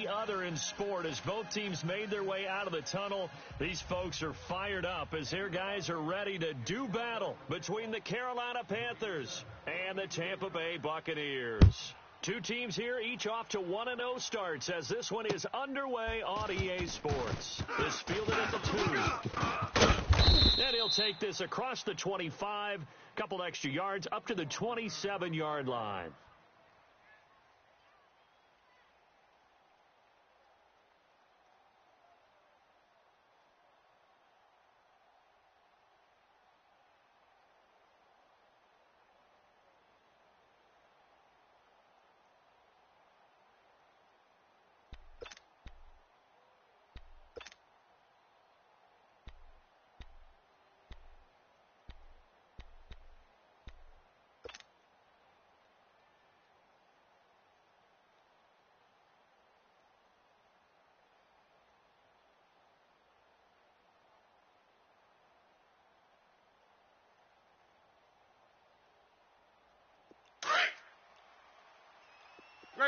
any other in sport. As both teams made their way out of the tunnel, these folks are fired up as their guys are ready to do battle between the Carolina Panthers and the Tampa Bay Buccaneers. Two teams here, each off to 1-0 starts as this one is underway on EA Sports. This fielded at the 2. And he'll take this across the 25, couple extra yards up to the 27-yard line.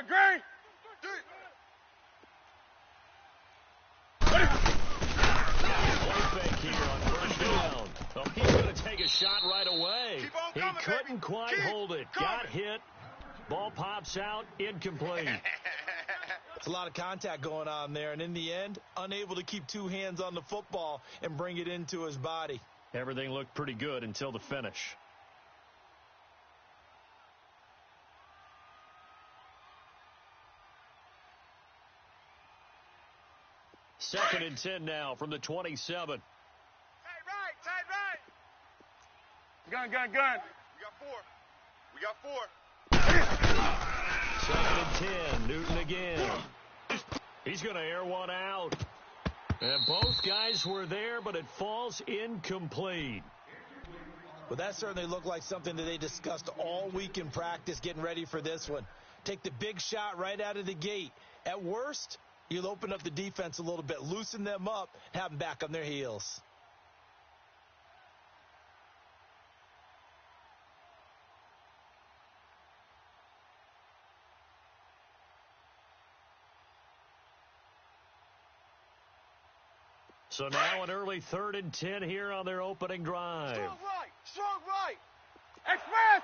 Great. Fake here on first down. Oh, he's going to take a shot right away. He couldn't quite hold it. Got hit. Ball pops out. Incomplete. It's a lot of contact going on there, and in the end, unable to keep two hands on the football and bring it into his body. Everything looked pretty good until the finish. Second and 10 now from the 27. Tight right. Gun. We got four. Second and 10. Newton again. He's going to air one out. And both guys were there, but it falls incomplete. Well, that certainly looked like something that they discussed all week in practice getting ready for this one. Take the big shot right out of the gate. At worst, you'll open up the defense a little bit, loosen them up, have them back on their heels. So now an early 3rd and 10 here on their opening drive. Strong right. Express.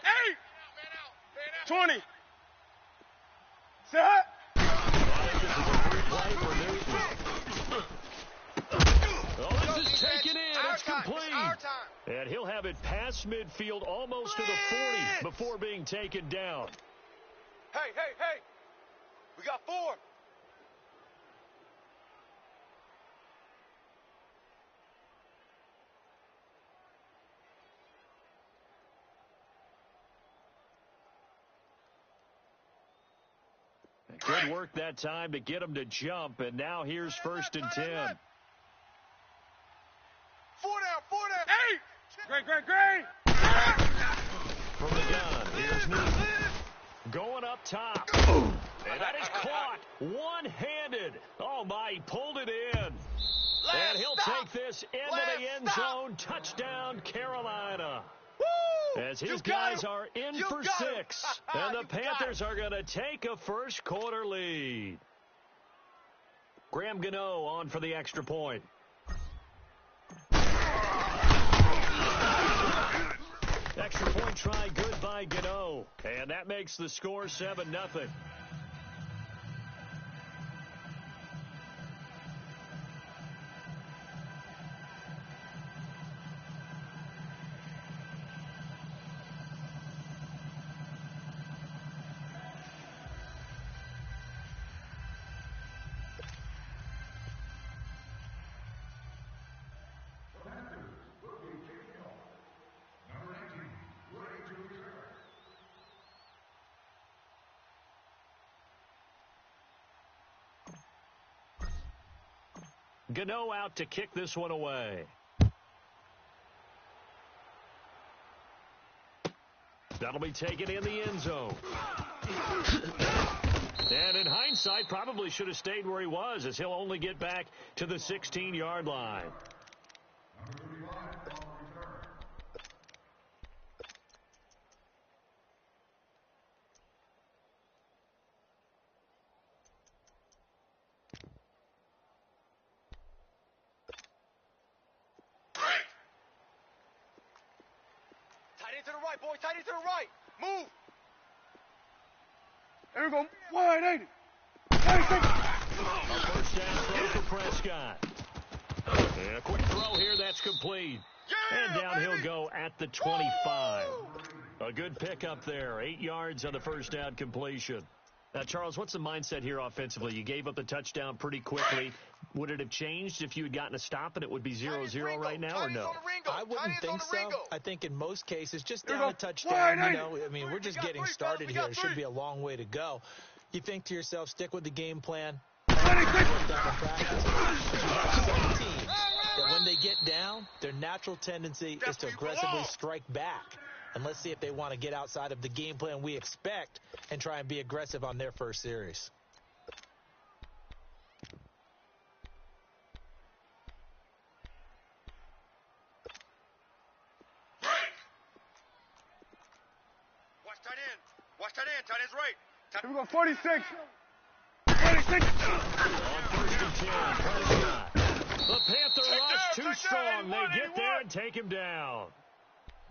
8. 20. Set. Oh, this is taken in. It's complete. And he'll have it past midfield almost to the 40 before being taken down. Hey. We got 4. Good work that time to get him to jump, and now here's 1st and 10. 4 down. 8. Great. From the gun, here's Newton. Going up top. And that is caught one-handed. Oh, my, he pulled it in. And he'll take this into the end zone. Touchdown, Carolina. As his guys are in for 6. And the Panthers are going to take a first-quarter lead. Graham Gano on for the extra point. Extra point try good by Gano. And that makes the score 7-0. Gano out to kick this one away. That'll be taken in the end zone. And in hindsight, probably should have stayed where he was, as he'll only get back to the 16-yard line. end to the right, boys. Tight end to the right. Move. There we go. 180. A first down throw for Prescott. And a quick throw here. That's complete. And down he'll go at the 25. A good pickup there. 8 yards on the first down completion. Now, Charles, what's the mindset here offensively? You gave up the touchdown pretty quickly. Would it have changed if you had gotten a stop and it would be 0-0 right now, or no? I wouldn't think so. I think in most cases, just down a touchdown, you know, I mean, we're just getting started here. It should be a long way to go. You think to yourself, stick with the game plan. That when they get down, their natural tendency is to aggressively strike back. And let's see if they want to get outside of the game plan we expect and try and be aggressive on their first series. Watch tight end. Watch tight end. Tight end's right. Here we go. 46. 46. On first and 10, Prescott. The Panther rush too strong. They get there and take him down.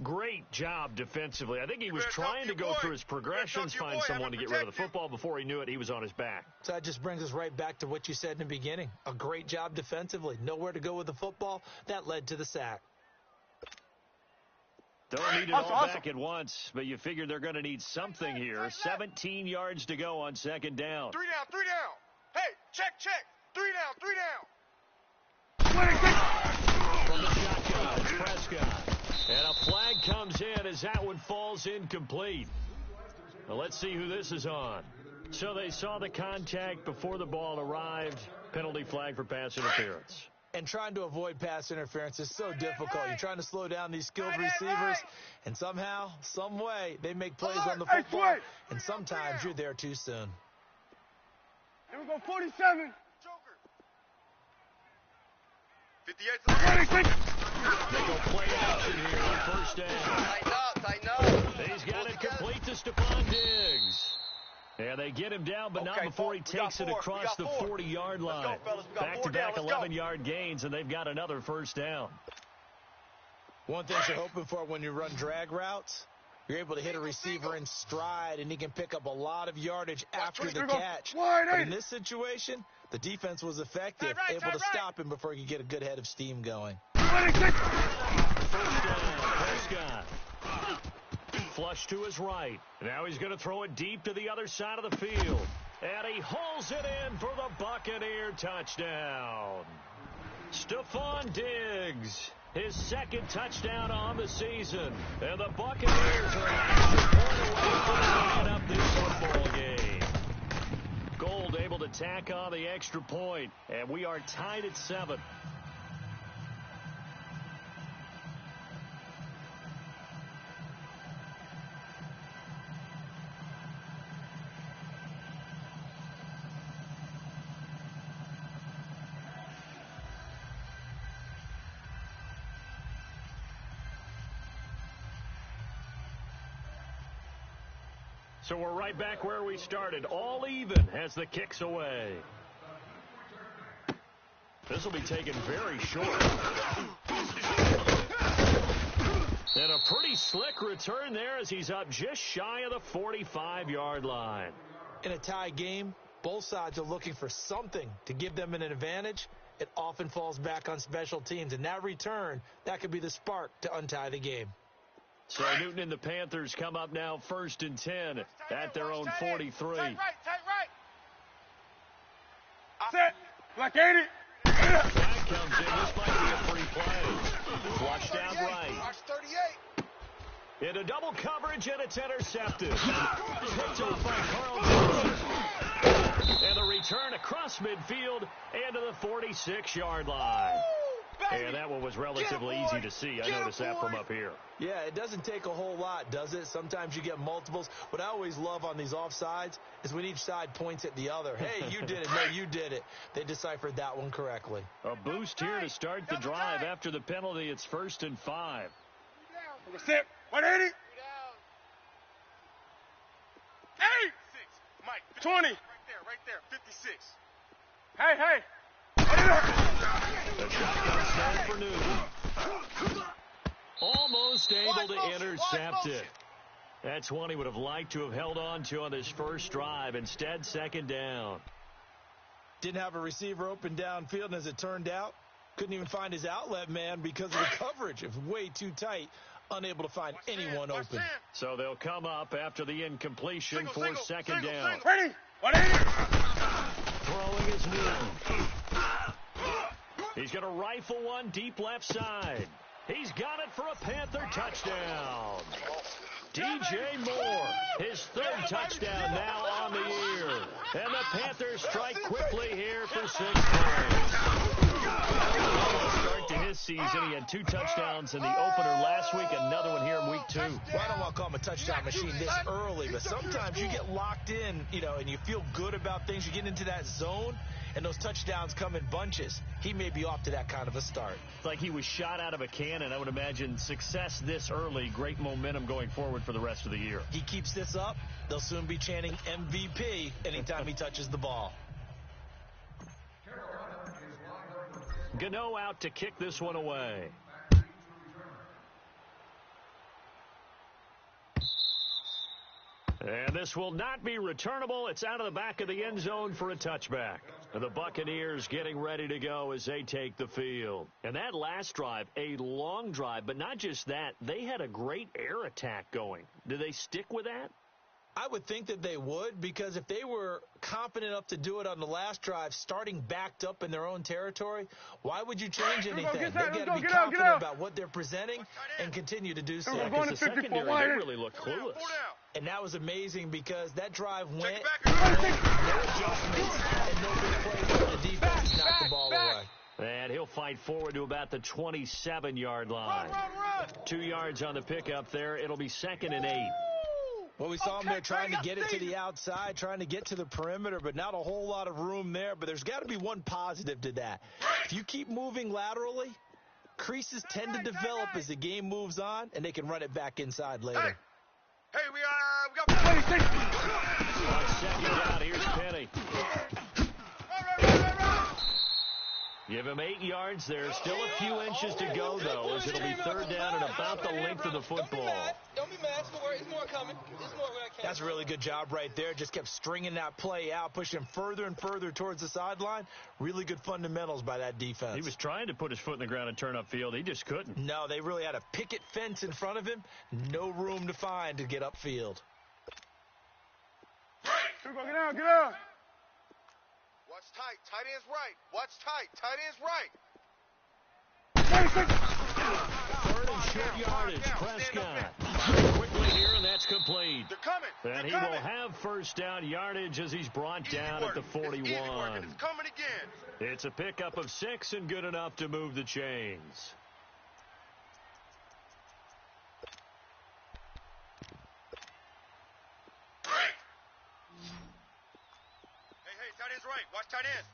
Great job defensively. I think he was trying to go through his progressions, find someone to get rid of the football. Before he knew it, he was on his back. So that just brings us right back to what you said in the beginning. A great job defensively. Nowhere to go with the football. That led to the sack. Don't need it all back at once, but you figure they're going to need something here. 17 yards to go on second down. 3 down, 3 down. Hey, check. 3 down, 3 down. From the shotgun, it's Prescott. And a flag comes in as that one falls incomplete. Well, let's see who this is on. So they saw the contact before the ball arrived. Penalty flag for pass interference. And trying to avoid pass interference is so difficult. You're trying to slow down these skilled receivers, and somehow, some way, they make plays on the football, and sometimes you're there too soon. Here we go. 47. Joker. 58 to the 46. They go play action here on first down. Tighten up. He's got it complete to Stephon Diggs. Yeah, they get him down, but not before he takes it across the 40-yard line. Back-to-back 11-yard gains, and they've got another first down. One thing you're hoping for when you run drag routes, you're able to hit a receiver in stride, and he can pick up a lot of yardage after the catch. But in this situation, the defense was effective, able to stop him before he could get a good head of steam going. 26. First down, Prescott. Flush to his right. Now he's going to throw it deep to the other side of the field. And he hauls it in for the Buccaneer touchdown. Stephon Diggs, his second touchdown on the season. And the Buccaneers are an extra point away from tying up this football game. Gold able to tack on the extra point. And we are tied at 7. So we're right back where we started, all even as the kick's away. This will be taken very short. And a pretty slick return there as he's up just shy of the 45-yard line. In a tie game, both sides are looking for something to give them an advantage. It often falls back on special teams. And that return, that could be the spark to untie the game. So Newton and the Panthers come up now first and 10 at their own 43. Tight right. Set. Like 80. Flag comes in. This might be a free play. Flushed out right. Watch 38. Into double coverage, and it's intercepted. Picked off by Carl Jones. And the return across midfield and to the 46-yard line. And that one was relatively easy to see. I noticed that from up here. Yeah, it doesn't take a whole lot, does it? Sometimes you get multiples. What I always love on these offsides is when each side points at the other. Hey, you did it. No, you did it. They deciphered that one correctly. A boost here to start the drive. After the penalty, it's 1st and 5. Set. 180. 8. Mike. 20. Right there. 56. Hey. The shotgun start for Newton. Almost able to intercept it. That's one he would have liked to have held on to on this first drive. Instead, second down. Didn't have a receiver open downfield, and as it turned out, couldn't even find his outlet man because of the coverage. It was way too tight, unable to find anyone open. So they'll come up after the incompletion for second down. Ready? 180. Throwing his Newton. He's going to rifle one deep left side. He's got it for a Panther touchdown. DJ Moore, his third touchdown now on the year. And the Panthers strike quickly here for 6 points. Start to his season. He had 2 touchdowns in the opener last week, another one here in week 2. Well, I don't want to call him a touchdown machine this early, but sometimes you get locked in, and you feel good about things. You get into that zone, and those touchdowns come in bunches. He may be off to that kind of a start. It's like he was shot out of a cannon. I would imagine success this early, great momentum going forward for the rest of the year. He keeps this up, they'll soon be chanting MVP anytime he touches the ball. Gano out to kick this one away. And this will not be returnable. It's out of the back of the end zone for a touchback. And the Buccaneers getting ready to go as they take the field. And that last drive, a long drive, but not just that. They had a great air attack going. Do they stick with that? I would think that they would, because if they were confident enough to do it on the last drive, starting backed up in their own territory, why would you change anything? They've got to be confident about what they're presenting and continue to do so. Because the secondary, they really looked clueless. And that was amazing because that drive went, no adjustments, and no big plays when the defense knocked the ball away. And he'll fight forward to about the 27-yard line. 2 yards on the pickup there. It'll be 2nd and 8. Well, we saw him there trying to get it to the outside, trying to get to the perimeter, but not a whole lot of room there. But there's got to be one positive to that. If you keep moving laterally, creases tend to develop as the game moves on, and they can run it back inside later. Hey, we got 26. On second down, here's Penny. Give him 8 yards there. Still a few inches to go, though, as it'll be 3rd down and about the length of the football. Don't be mad. There's more coming. There's more when I can. That's a really good job right there. Just kept stringing that play out, pushing him further and further towards the sideline. Really good fundamentals by that defense. He was trying to put his foot in the ground and turn upfield. He just couldn't. No, they really had a picket fence in front of him. No room to find to get upfield. Get down, get down. Watch tight. Tight end's right. Watch tight. Tight end's right. 26. 3rd and short yardage. Prescott. Quickly here, and that's complete. They're coming. And he will have first down yardage as he's brought down at the 41. It's coming again. It's a pickup of 6 and good enough to move the chains. Hey, tight end's right. Watch tight end.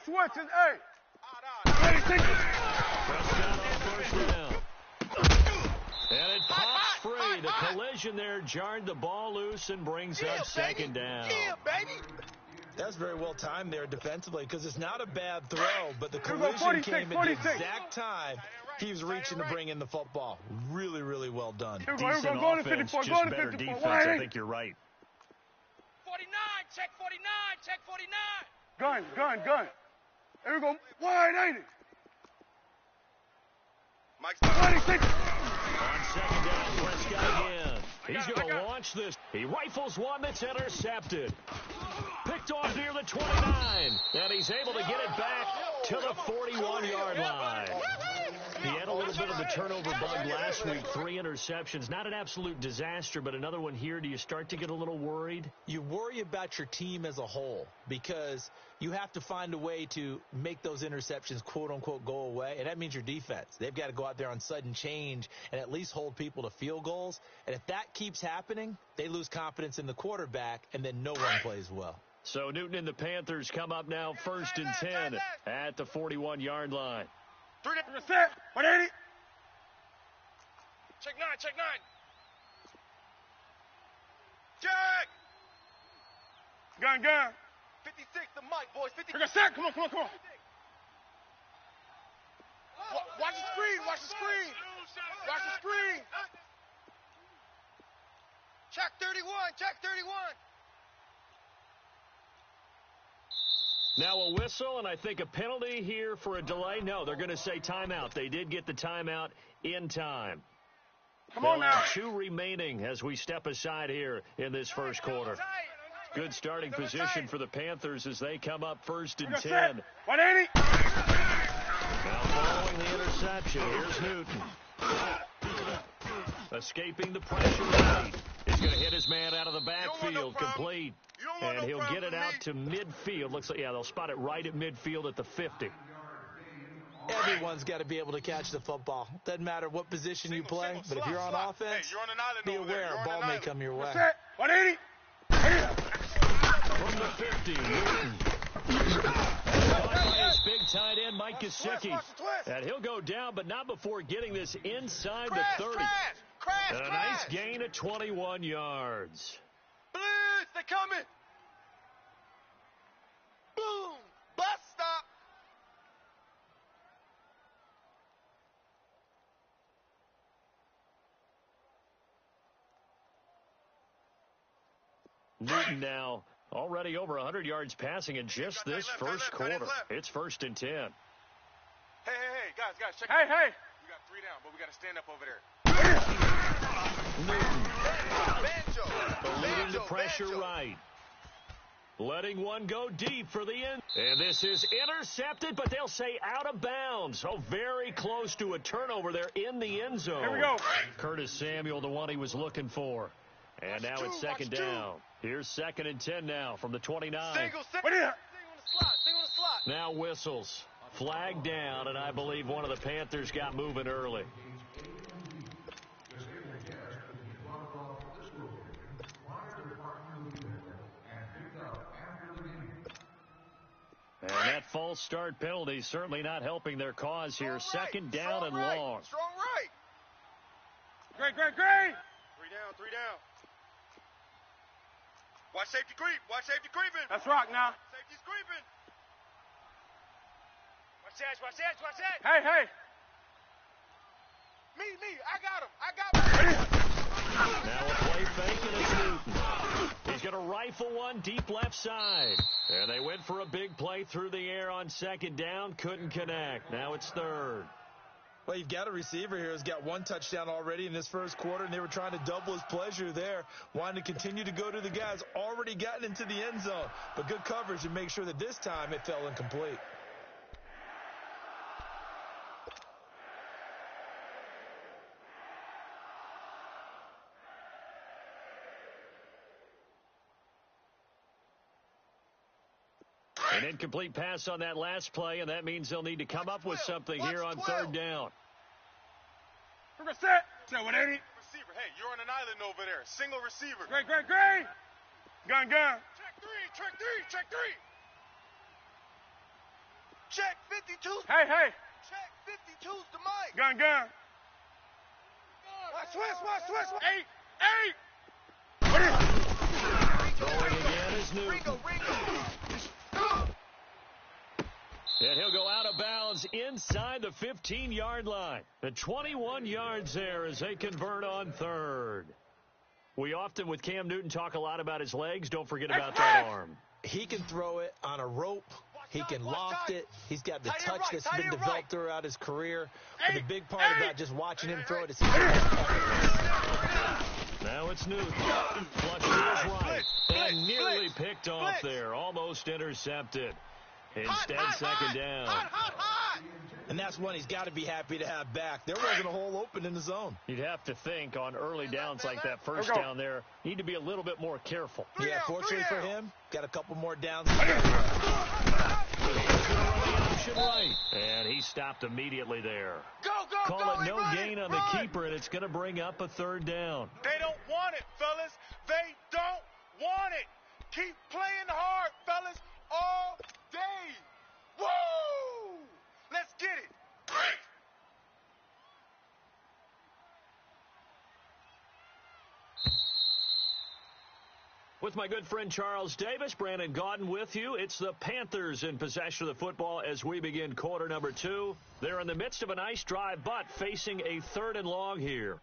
Switch is A. 26. Prescott on first down. And it pops free. The collision there jarred the ball loose and brings up second down. Yeah, baby. That's very well timed there defensively because it's not a bad throw, but the collision came at the exact time he was reaching to bring in the football. Really, really well done. Decent offense, just better defense. I think you're right. 49. Check 49. Check 49. Gun. Here we go. 180. Mike's 26. On second down, Prescott again. He's going to launch this. He rifles one that's intercepted. Picked off near the 29. And he's able to get it back to the 41-yard line. He had a little bit of the turnover bug last week. 3 interceptions. Not an absolute disaster, but another one here. Do you start to get a little worried? You worry about your team as a whole because you have to find a way to make those interceptions, quote-unquote, go away, and that means your defense. They've got to go out there on sudden change and at least hold people to field goals. And if that keeps happening, they lose confidence in the quarterback, and then no one plays well. So Newton and the Panthers come up now 1st and 10 at the 41-yard line. 3 set. 180. Check 9. Jack. Gun. 56, the mic, boys. 56. Take a sack. Come on. Watch the screen. Watch the screen. Check 31. Check 31. Now a whistle, and I think a penalty here for a delay. No, they're going to say timeout. They did get the timeout in time. Come on now. 2 remaining as we step aside here in this first quarter. Good starting position for the Panthers as they come up first and 10. 180. Now following the interception, here's Newton. Escaping the pressure right. He's going to hit his man out of the backfield, complete. And he'll get it out to midfield. Looks like, yeah, they'll spot it right at midfield at the 50. Everyone's got to be able to catch the football. Doesn't matter what position you play, but if you're on offense, be aware a ball may come your way. 180. From the 50, Newton. His big tight end, Mike Gesicki. And he'll go down, but not before getting this inside the 30. And a nice gain of 21 yards. Blitz, they're coming. Boom. Bus stop. Newton now already over 100 yards passing in just this first quarter. It's first and 10. Hey, guys, check. Hey. We got 3 down, but we got to stand up over there. Newton Banjo. eluding the pressure right. Letting one go deep for the end. And this is intercepted, but they'll say out of bounds. So very close to a turnover there in the end zone. Here we go. Curtis Samuel, the one he was looking for. And now it's second down. Here's second and 10 now from the 29. Single on the slot. Now whistles. Flag down, and I believe one of the Panthers got moving early. And that false start penalty certainly not helping their cause here. Second down and long. Strong right. Great. 3 down. Watch safety creep. Creeping. Let's rock now. Safety's creeping. Watch that. Hey. Me. I got him. Now a play fake, and it's Newton. He's going to rifle one deep left side. And they went for a big play through the air on second down. Couldn't connect. Now it's third. Well, you've got a receiver here who's got 1 touchdown already in this first quarter, and they were trying to double his pleasure there, wanting to continue to go to the guys already gotten into the end zone. But good coverage to make sure that this time it fell incomplete. An incomplete pass on that last play, and that means they'll need to come up with something here on third down. We're going to set 180. Receiver. Hey, you're on an island over there. Single receiver. Great. Gun. Check three. Check 52. Hey. Check 52's the mic. Gun. Watch. 8. Throwing again is Newton. Ringo. And he'll go out of bounds inside the 15-yard line. The 21 yards there as they convert on third. We often, with Cam Newton, talk a lot about his legs. Don't forget about that arm. He can throw it on a rope. He can loft it. He's got the touch that's been developed throughout his career. But the big part about just watching him throw it is now it's Newton. Flush to his right. And nearly picked off there. Almost intercepted. Instead, second down. And that's one he's got to be happy to have back. There wasn't a hole open in the zone. You'd have to think on early downs like that first down there, need to be a little bit more careful. Yeah, fortunately for him, got a couple more downs. Option right. And he stopped immediately there. Call it no gain on the keeper, and it's going to bring up a third down. They don't want it, fellas. They don't want it. Keep playing hard, fellas, all day. Woo! Let's get it. With my good friend Charles Davis, Brandon Gaudin with you. It's the Panthers in possession of the football as we begin quarter number 2. They're in the midst of a nice drive, but facing a 3rd and long here.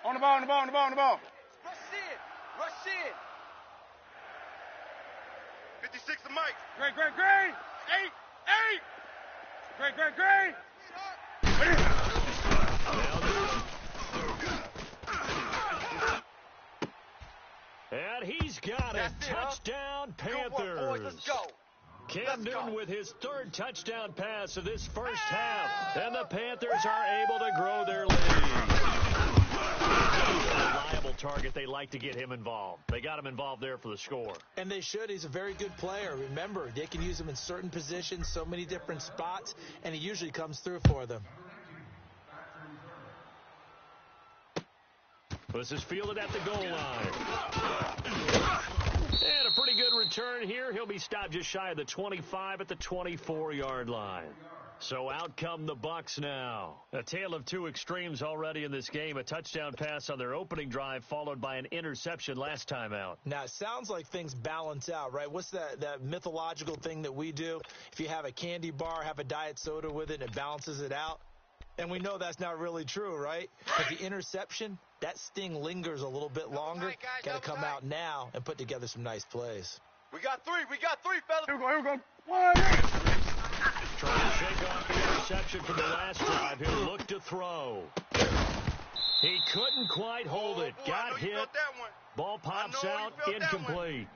On the ball. Rush in. 56 to Mike. Great. 8. Great. And he's got it. Touchdown, Panthers. Good one, boys. Let's go. Cam Newton with his 3rd touchdown pass of this first half. And the Panthers are able to grow their lead. A reliable target. They like to get him involved. They got him involved there for the score. And they should. He's a very good player. Remember, they can use him in certain positions, so many different spots, and he usually comes through for them. This is fielded at the goal line. And a pretty good return here. He'll be stopped just shy of the 25 at the 24-yard line. So out come the Bucs now. A tale of two extremes already in this game. A touchdown pass on their opening drive followed by an interception last time out. Now, it sounds like things balance out, right? What's that mythological thing that we do? If you have a candy bar, have a diet soda with it, and it balances it out. And we know that's not really true, right? But the interception, that sting lingers a little bit longer. Got to come out now and put together some nice plays. We got three, fellas. Here we go. 1. Trying to shake off the interception from the last drive. He'll look to throw. He couldn't quite hold it. Got hit. Ball pops out, incomplete.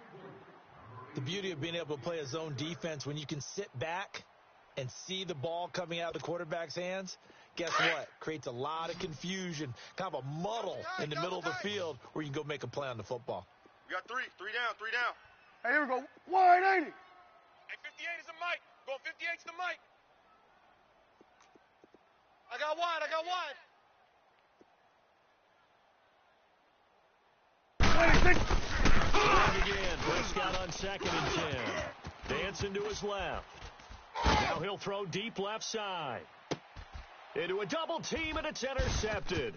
The beauty of being able to play a zone defense when you can sit back and see the ball coming out of the quarterback's hands, guess what? Creates a lot of confusion, kind of a muddle in the middle of the field where you can go make a play on the football. We got 3 down. Hey, here we go. 180. Hey, 58 is the mic. Going 58 to the mic. I got wide. 26. Again, Prescott on 2nd and 10. Dancing to his left. Now he'll throw deep left side. Into a double team, and it's intercepted.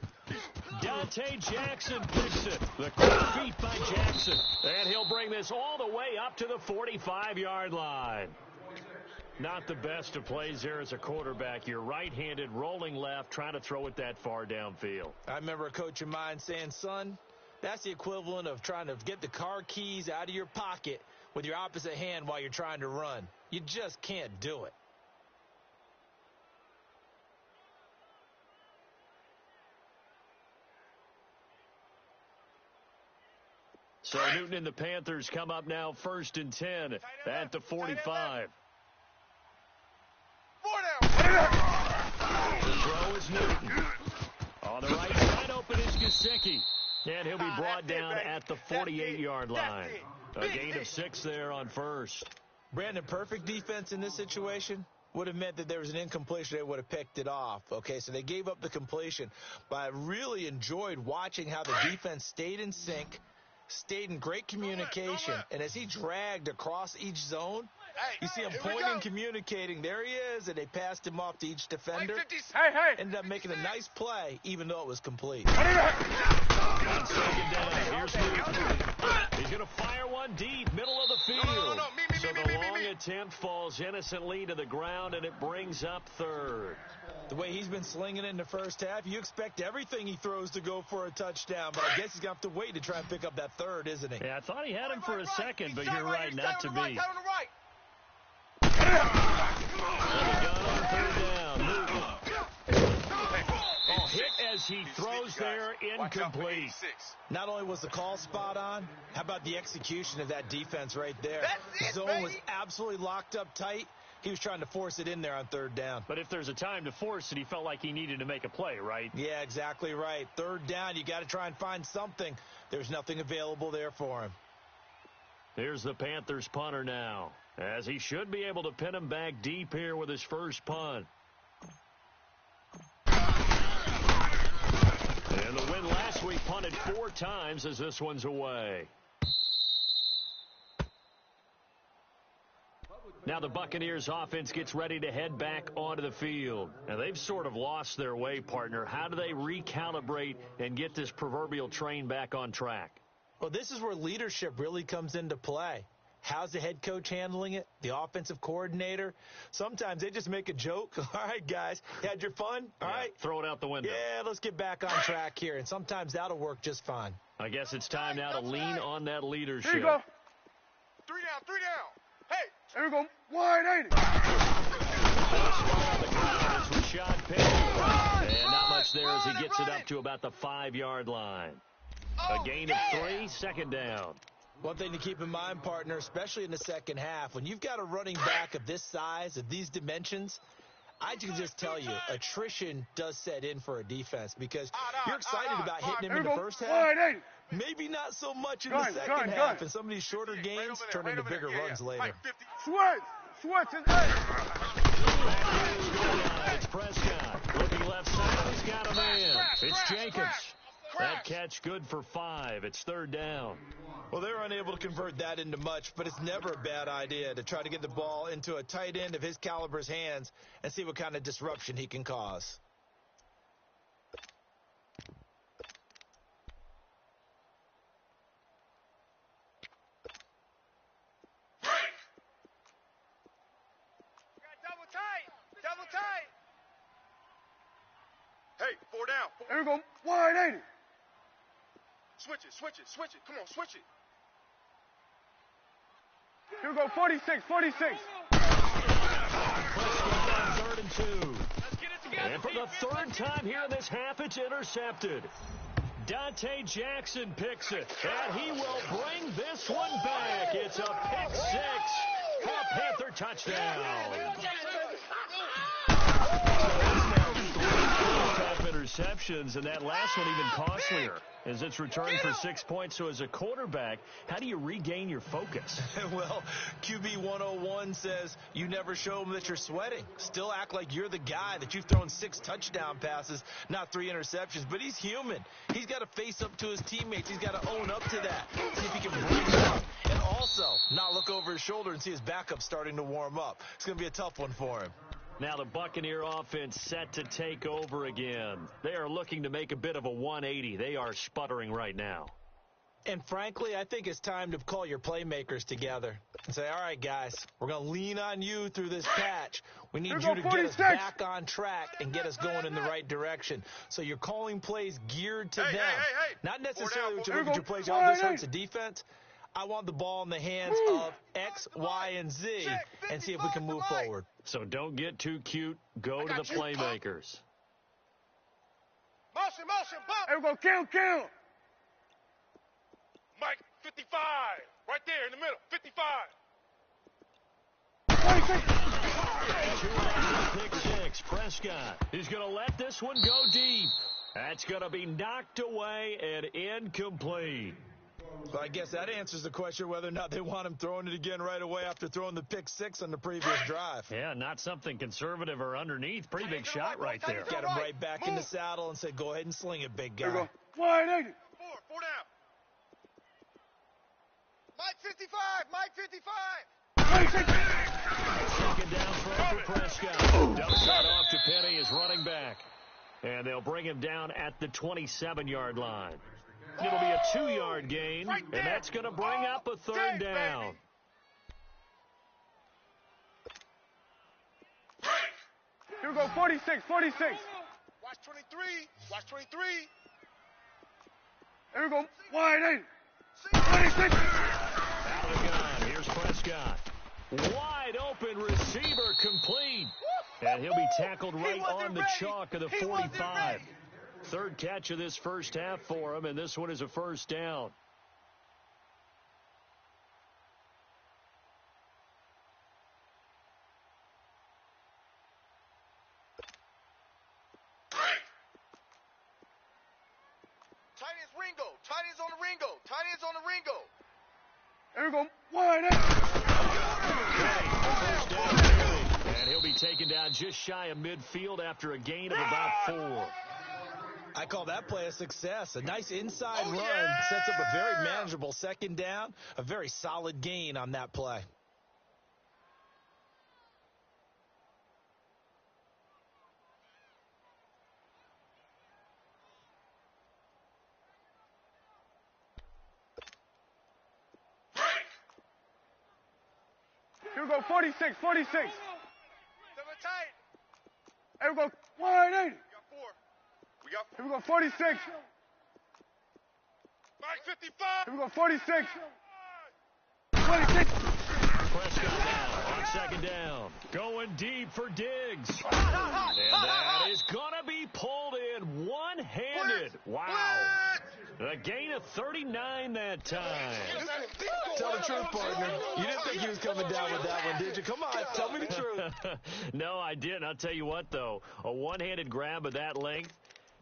Dante Jackson picks it. The quick feet by Jackson. And he'll bring this all the way up to the 45-yard line. Not the best of plays there as a quarterback. You're right-handed, rolling left, trying to throw it that far downfield. I remember a coach of mine saying, son, that's the equivalent of trying to get the car keys out of your pocket with your opposite hand while you're trying to run. You just can't do it. So Newton and the Panthers come up now 1st and 10 at the 45. 4 down. The throw is Newton. On the right side open is Gesicki. And he'll be brought down at the 48-yard line. A gain of 6 there on 1st. Brandon, perfect defense in this situation would have meant that there was an incompletion. They would have picked it off. Okay, so they gave up the completion. But I really enjoyed watching how the defense stayed in sync, stayed in great communication. And as he dragged across each zone, you see him pointing, communicating. There he is, and they passed him off to each defender. Hey. Ended up making a nice play, even though it was complete. On 2nd down, here's Newton. He's going to fire one deep, middle of the field. No. So the long attempt falls innocently to the ground, and it brings up 3rd. The way he's been slinging it in the first half, you expect everything he throws to go for a touchdown, but I guess he's going to have to wait to try and pick up that 3rd, isn't he? Yeah, I thought he had him for a second, but you're right, not to be. Right, on the right. And the gun on 3rd down. Newton. Hit as he throws there, incomplete. Not only was the call spot on, how about the execution of that defense right there? The zone was absolutely locked up tight. He was trying to force it in there on 3rd down. But if there's a time to force it, he felt like he needed to make a play, right? Yeah, exactly right. 3rd down, you got to try and find something. There's nothing available there for him. Here's the Panthers punter now, as he should be able to pin him back deep here with his first punt. And the win last week punted 4 times as this one's away. Now the Buccaneers offense gets ready to head back onto the field. Now they've sort of lost their way, partner. How do they recalibrate and get this proverbial train back on track? Well, this is where leadership really comes into play. How's the head coach handling it? The offensive coordinator? Sometimes they just make a joke. All right, guys, you had your fun? All right. Throw it out the window. Yeah, let's get back on track here. And sometimes that'll work just fine. I guess it's time now to lean on that leadership. Here you go. 3 down, 3 down. Hey. Here we go. Wide, ain't it? It's Rashad Penny. And not much there as he gets it up to about the 5-yard line. A gain of 3, second down. One thing to keep in mind, partner, especially in the second half, when you've got a running back of this size, of these dimensions, I can just tell you, attrition does set in for a defense because you're excited about hitting him in the first half. Maybe not so much in the second half, and some of these shorter gains turn into bigger runs later. Schwartz is there. It's Prescott. Looking left side, he's got a man. It's Jacobs. That catch good for 5. It's third down. Well, they were unable to convert that into much, but it's never a bad idea to try to get the ball into a tight end of his caliber's hands and see what kind of disruption he can cause. Double tight. Hey, 4 down. Here we go. Wide, ain't it? Switch it. Come on, switch it. Here we go. 46. Third and 2. Let's get it together. And for the third time here in this half, it's intercepted. Dante Jackson picks it, and he will bring this one back. It's a pick 6 for a Panther touchdown. Interceptions, and that last one even costlier as it's returned for 6 points. So as a quarterback, how do you regain your focus? Well, QB 101 says you never show them that you're sweating. Still act like you're the guy, that you've thrown 6 touchdown passes, not 3 interceptions. But he's human. He's got to face up to his teammates. He's got to own up to that. See if he can break it up. And also not look over his shoulder and see his backup starting to warm up. It's going to be a tough one for him. Now the Buccaneer offense set to take over again. They are looking to make a bit of a 180. They are sputtering right now. And frankly, I think it's time to call your playmakers together and say, all right, guys, we're going to lean on you through this patch. We need you to get us back on track and get us going in the right direction. So you're calling plays geared to them. Hey. Not necessarily what you look at your plays, oh, this hurts the defense. I want the ball in the hands of X, Y, and Z and see if we can move forward. So don't get too cute. Go to the playmakers. Motion, bump. Here we go. Kill. Mike, 55. Right there in the middle. 55. Pick 6. Prescott is going to let this one go deep. That's going to be knocked away and incomplete. Well, I guess that answers the question whether or not they want him throwing it again right away after throwing the pick 6 on the previous drive. Yeah, not something conservative or underneath. Pretty big shot right there. Get him right back in the saddle and say, go ahead and sling it, big guy. Here we go. Wide, ain't it? 4 down. Mike 55. Second down for Prescott. Dumps that off to Penny, his running back. And they'll bring him down at the 27-yard line. It'll be a 2-yard gain, and that's going to bring up a third down. Here we go, 46. Watch 23. Here we go, wide, ain't it? 26. Out of the gun, here's Prescott. Wide open receiver complete. And he'll be tackled right on the chalk of the 45. Third catch of this first half for him, and this one is a first down. Tight ends on the Ringo. Here we go, wide, First down, and he'll be taken down just shy of midfield after a gain of about 4. I call that play a success. A nice inside run sets up a very manageable second down, a very solid gain on that play. Here we go, 46, 46. Double tight. Here we go, 180. We got 4. We got 4. Here we go, 46. Mike 55. Here we go, 46. 26. Prescott now on second down. Going deep for Diggs. And that is going to be pulled in one-handed. Wow. A gain of 39 that time. Tell the truth, partner. You didn't think he was coming down with that one, did you? Come on, tell me the truth. No, I didn't. I'll tell you what, though. A one-handed grab of that length.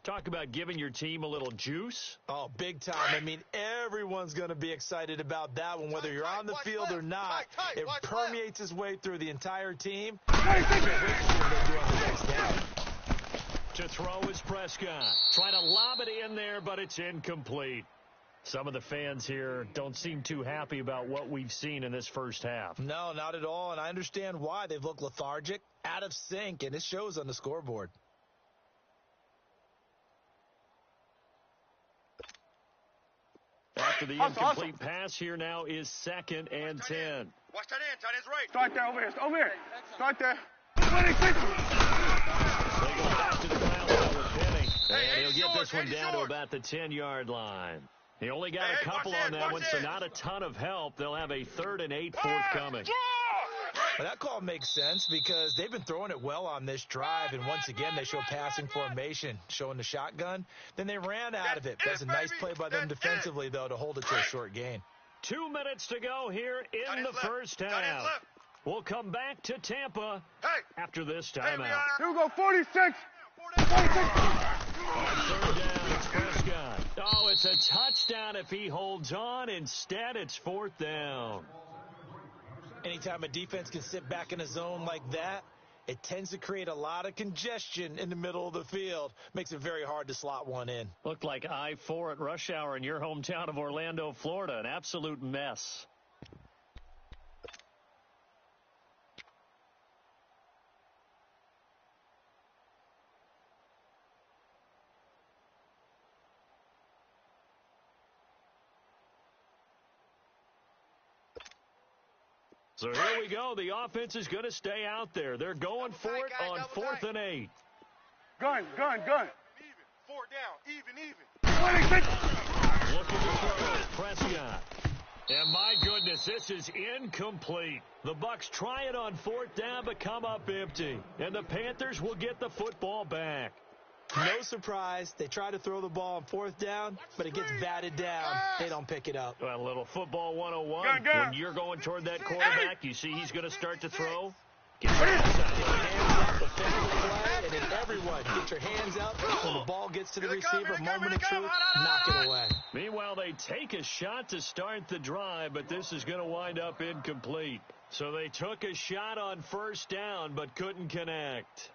Talk about giving your team a little juice. Oh, big time. I mean, everyone's going to be excited about that one, whether you're on the field or not. It permeates its way through the entire team. To throw is Prescott. Trying to lob it in there, but it's incomplete. Some of the fans here don't seem too happy about what we've seen in this first half. No, not at all, and I understand why. They've looked lethargic, out of sync, and it shows on the scoreboard. After the incomplete pass, here now is 2nd and 10. Watch tight end. Tight end's right. Start there, over here. Over here. Start there. 26. They go back to the ground line with Penny. And he'll get this one down to about the 10-yard line. He only got a couple on that one, so not a ton of help. They'll have a 3rd and 8 forthcoming. Well, that call makes sense because they've been throwing it well on this drive, and once again they show passing formation, showing the shotgun. Then they ran out of it. That's a nice play by them defensively, though, to hold it to a short gain. 2 minutes to go here in the first half. We'll come back to Tampa after this timeout. Here we go, 46. 46. On 3rd down, it's Prescott. Oh, it's a touchdown if he holds on. Instead, it's 4th down. Anytime a defense can sit back in a zone like that, it tends to create a lot of congestion in the middle of the field. Makes it very hard to slot one in. Looked like I-4 at rush hour in your hometown of Orlando, Florida. An absolute mess. So here we go. The offense is going to stay out there. They're going for it on 4th and 8. Gun. Even. 4 down. Even. 26. Looking to throw. Prescott. And my goodness, this is incomplete. The Bucs try it on 4th down, but come up empty. And the Panthers will get the football back. No surprise. They try to throw the ball on 4th down, but it gets batted down. They don't pick it up. Well, a little football 101. Gun. When you're going toward that quarterback, you see he's going to start to throw. Get your hands up, defend the play, and then everyone get your hands up. When the ball gets to the receiver, moment of truth, knock it away. Meanwhile, they take a shot to start the drive, but this is going to wind up incomplete. So they took a shot on 1st down, but couldn't connect.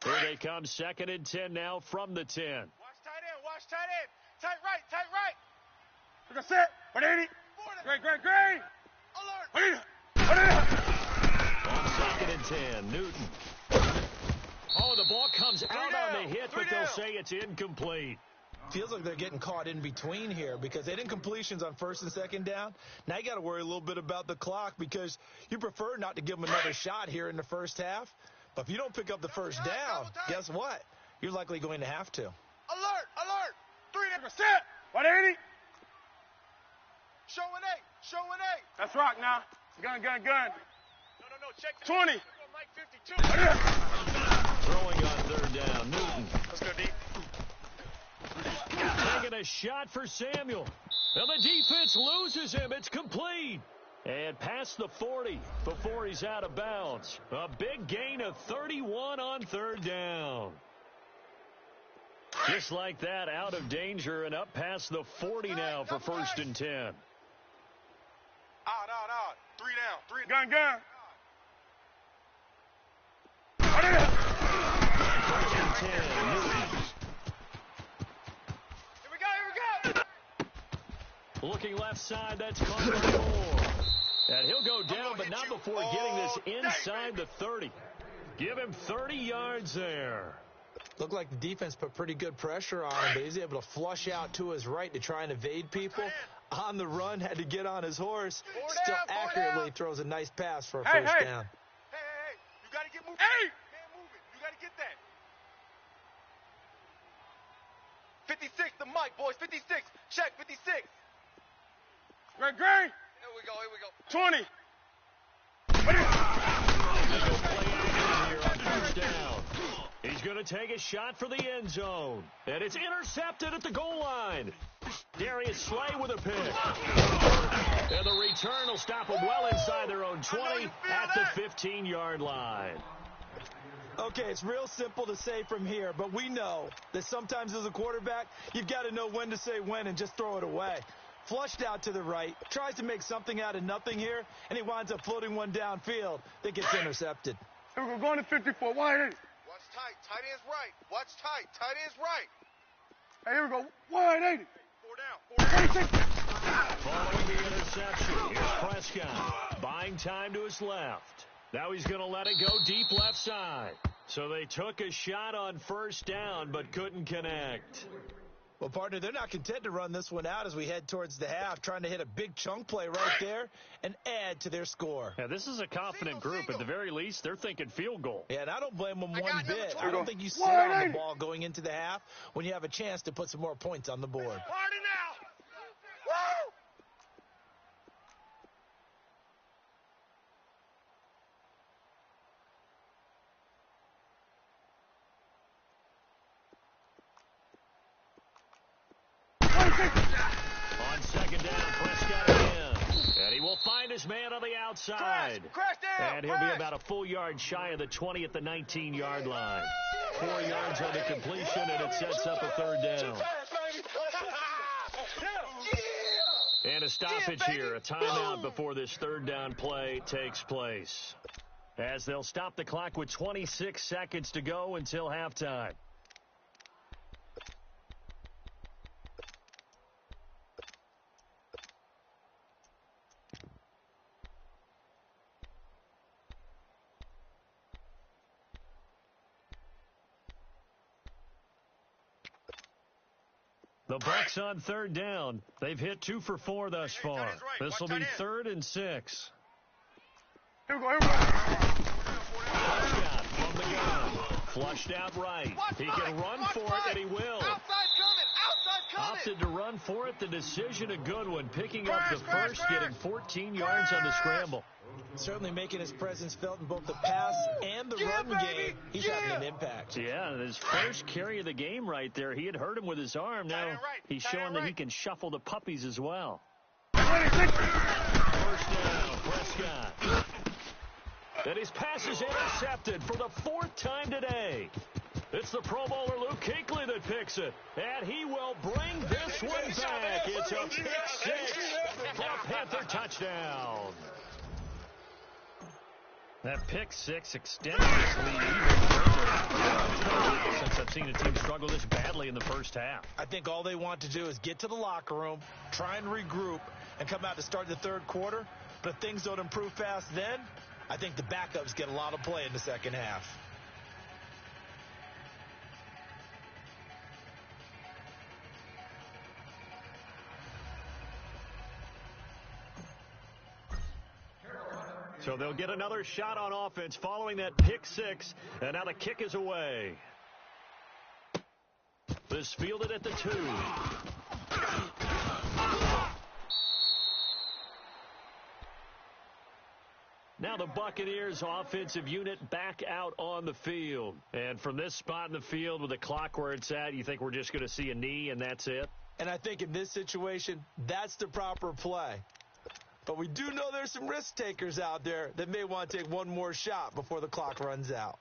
Here they come, 2nd and 10 now from the 10. Watch tight end. Tight right. Look at set. 180. Great. Alert. On 2nd and 10, Newton. Oh, the ball comes out on the hit, but they'll say it's incomplete. Feels like they're getting caught in between here because they had incompletions on 1st and 2nd down. Now you got to worry a little bit about the clock because you prefer not to give them another shot here in the first half. But if you don't pick up the 1st down, guess what? You're likely going to have to. Alert. 3%. 180. Showing 8. That's rock now. Gun. No. Check the 20. Mike 52. Throwing on 3rd down, Newton. Let's go deep. Taking a shot for Samuel. And the defense loses him. It's complete. And past the 40 before he's out of bounds. A big gain of 31 on 3rd down. Just like that, out of danger and up past the 40 now for 1st and 10. Out. 3 down. Gun. 1st and 10, Newton. Here we go. Looking left side, that's caught by Moore. And he'll go down, but not before getting this inside the 30. Give him 30 yards there. Looked like the defense put pretty good pressure on him, but he's able to flush out to his right to try and evade people. On the run, had to get on his horse. Still accurately throws a nice pass for a first down. Hey, you got to get moving. Hey! You can't move it. You got to get that. 56, the mic, boys. 56. Check, 56. Great. Here we go. 20. Here on first down. He's going to take a shot for the end zone. And it's intercepted at the goal line. Darius Slay with a pick. And the return will stop them well inside their own 20 at the 15-yard line. Okay, it's real simple to say from here, but we know that sometimes as a quarterback, you've got to know when to say when and just throw it away. Flushed out to the right, tries to make something out of nothing here, and he winds up floating one downfield that gets intercepted. Here we go, going to 54. Wide 80. Watch tight. Tight end's right. Watch tight. Tight end's right. Hey, here we go. Wide 80. 4 down. 26. Following the interception, here's Prescott. Buying time to his left. Now he's going to let it go deep left side. So they took a shot on first down, but couldn't connect. Well, partner, they're not content to run this one out as we head towards the half, trying to hit a big chunk play right there and add to their score. Yeah, this is a confident group. At the very least, they're thinking field goal. Yeah, and I don't blame them one bit. I don't think you sit Wide on 80. the ball going into the half when you have a chance to put some more points on the board. Party now. Woo! On second down, Prescott again. And he will find his man on the outside. Crash down. And he'll be about a full yard shy of the 20 at the 19-yard line. 4 yards on the completion, and it sets up a third down. And a stoppage here, a timeout before this third down play takes place. As they'll stop the clock with 26 seconds to go until halftime. The Bucs on third down. They've hit 2 for 4 thus far. This will be 3rd and 6. Here we go. Prescott from the gun. Flushed out right. He can run for it, and he will. Outside's coming. Opted to run for it. The decision a good one. Picking up the first, getting 14 yards on the scramble. Certainly making his presence felt in both the pass and the run game. He's having an impact. Yeah, his first carry of the game right there. He had hurt him with his arm. Now he's showing that he can shuffle the puppies as well. 26. First down, Prescott. And his pass is intercepted for the 4th time today. It's the Pro Bowler Luke Kuechly that picks it. And he will bring this one back. It's a pick 6 for a Panther touchdown. That pick 6 extends this lead even further since I've seen a team struggle this badly in the first half. I think all they want to do is get to the locker room, try and regroup, and come out to start the third quarter. But if things don't improve fast then, I think the backups get a lot of play in the second half. So they'll get another shot on offense following that pick 6, and now the kick is away. This fielded at the 2. Now the Buccaneers offensive unit back out on the field. And from this spot in the field with the clock where it's at, you think we're just going to see a knee and that's it? And I think in this situation, that's the proper play. But we do know there's some risk takers out there that may want to take one more shot before the clock runs out.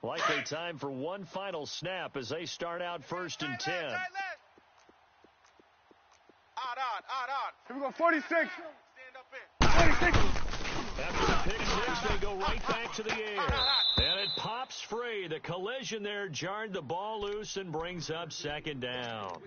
Likely time for one final snap as they start out 1st and 10. Odd. Here we go. 46. Stand up in. 46. After the pick 6, they go right back to the air. And it pops free. The collision there jarred the ball loose and brings up second down.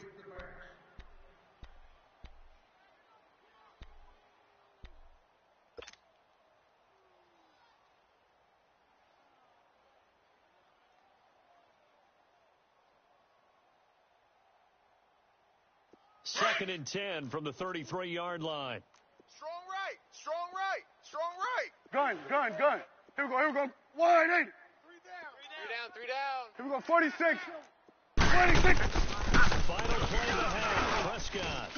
Second and 10 from the 33-yard line. Strong right. Strong right. Strong right. Gun. Here we go. 180. Three down. Here we go. 46. 26. Final play of the half. Prescott.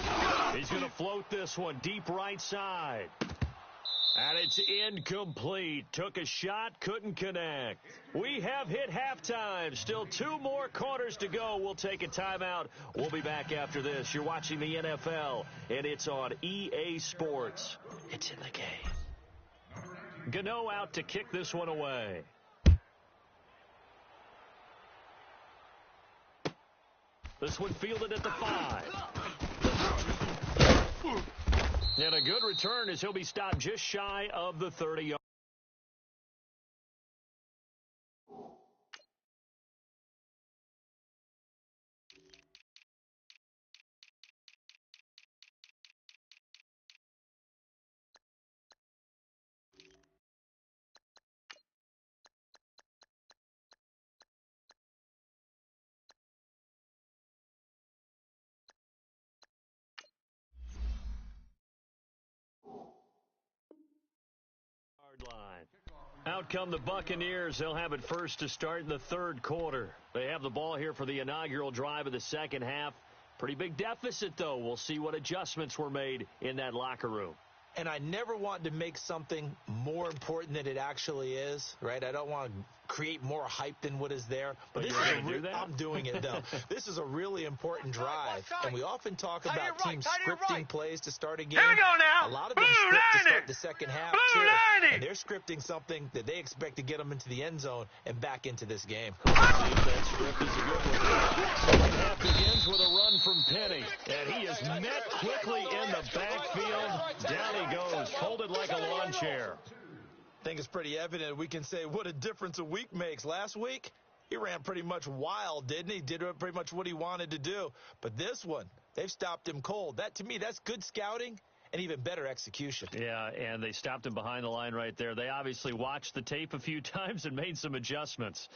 He's going to float this one deep right side. And it's incomplete. Took a shot, couldn't connect. We have hit halftime. Still 2 more quarters to go. We'll take a timeout. We'll be back after this. You're watching the NFL, and it's on EA Sports. It's in the game. Gano out to kick this one away. This one fielded at the 5. And a good return as he'll be stopped just shy of the 30-yard. Line. Out come the Buccaneers. They'll have it first to start in the third quarter. They have the ball here for the inaugural drive of the second half. Pretty big deficit, though. We'll see what adjustments were made in that locker room. And I never want to make something more important than it actually is, right? I don't want to create more hype than what is there. But this is I'm doing it, though. This is a really important drive. And we often talk about teams scripting plays to start a game. Here we go now. A lot of them script to start the second half, too. And they're scripting something that they expect to get them into the end zone and back into this game. That script is a good one. Second half begins with a run from Penny. And he is met quickly in the backfield. Down he goes, folded like a lawn chair. I think it's pretty evident we can say what a difference a week makes. Last week, he ran pretty much wild, didn't he? Did pretty much what he wanted to do. But this one, they've stopped him cold. That, to me, that's good scouting and even better execution. Yeah, and they stopped him behind the line right there. They obviously watched the tape a few times and made some adjustments.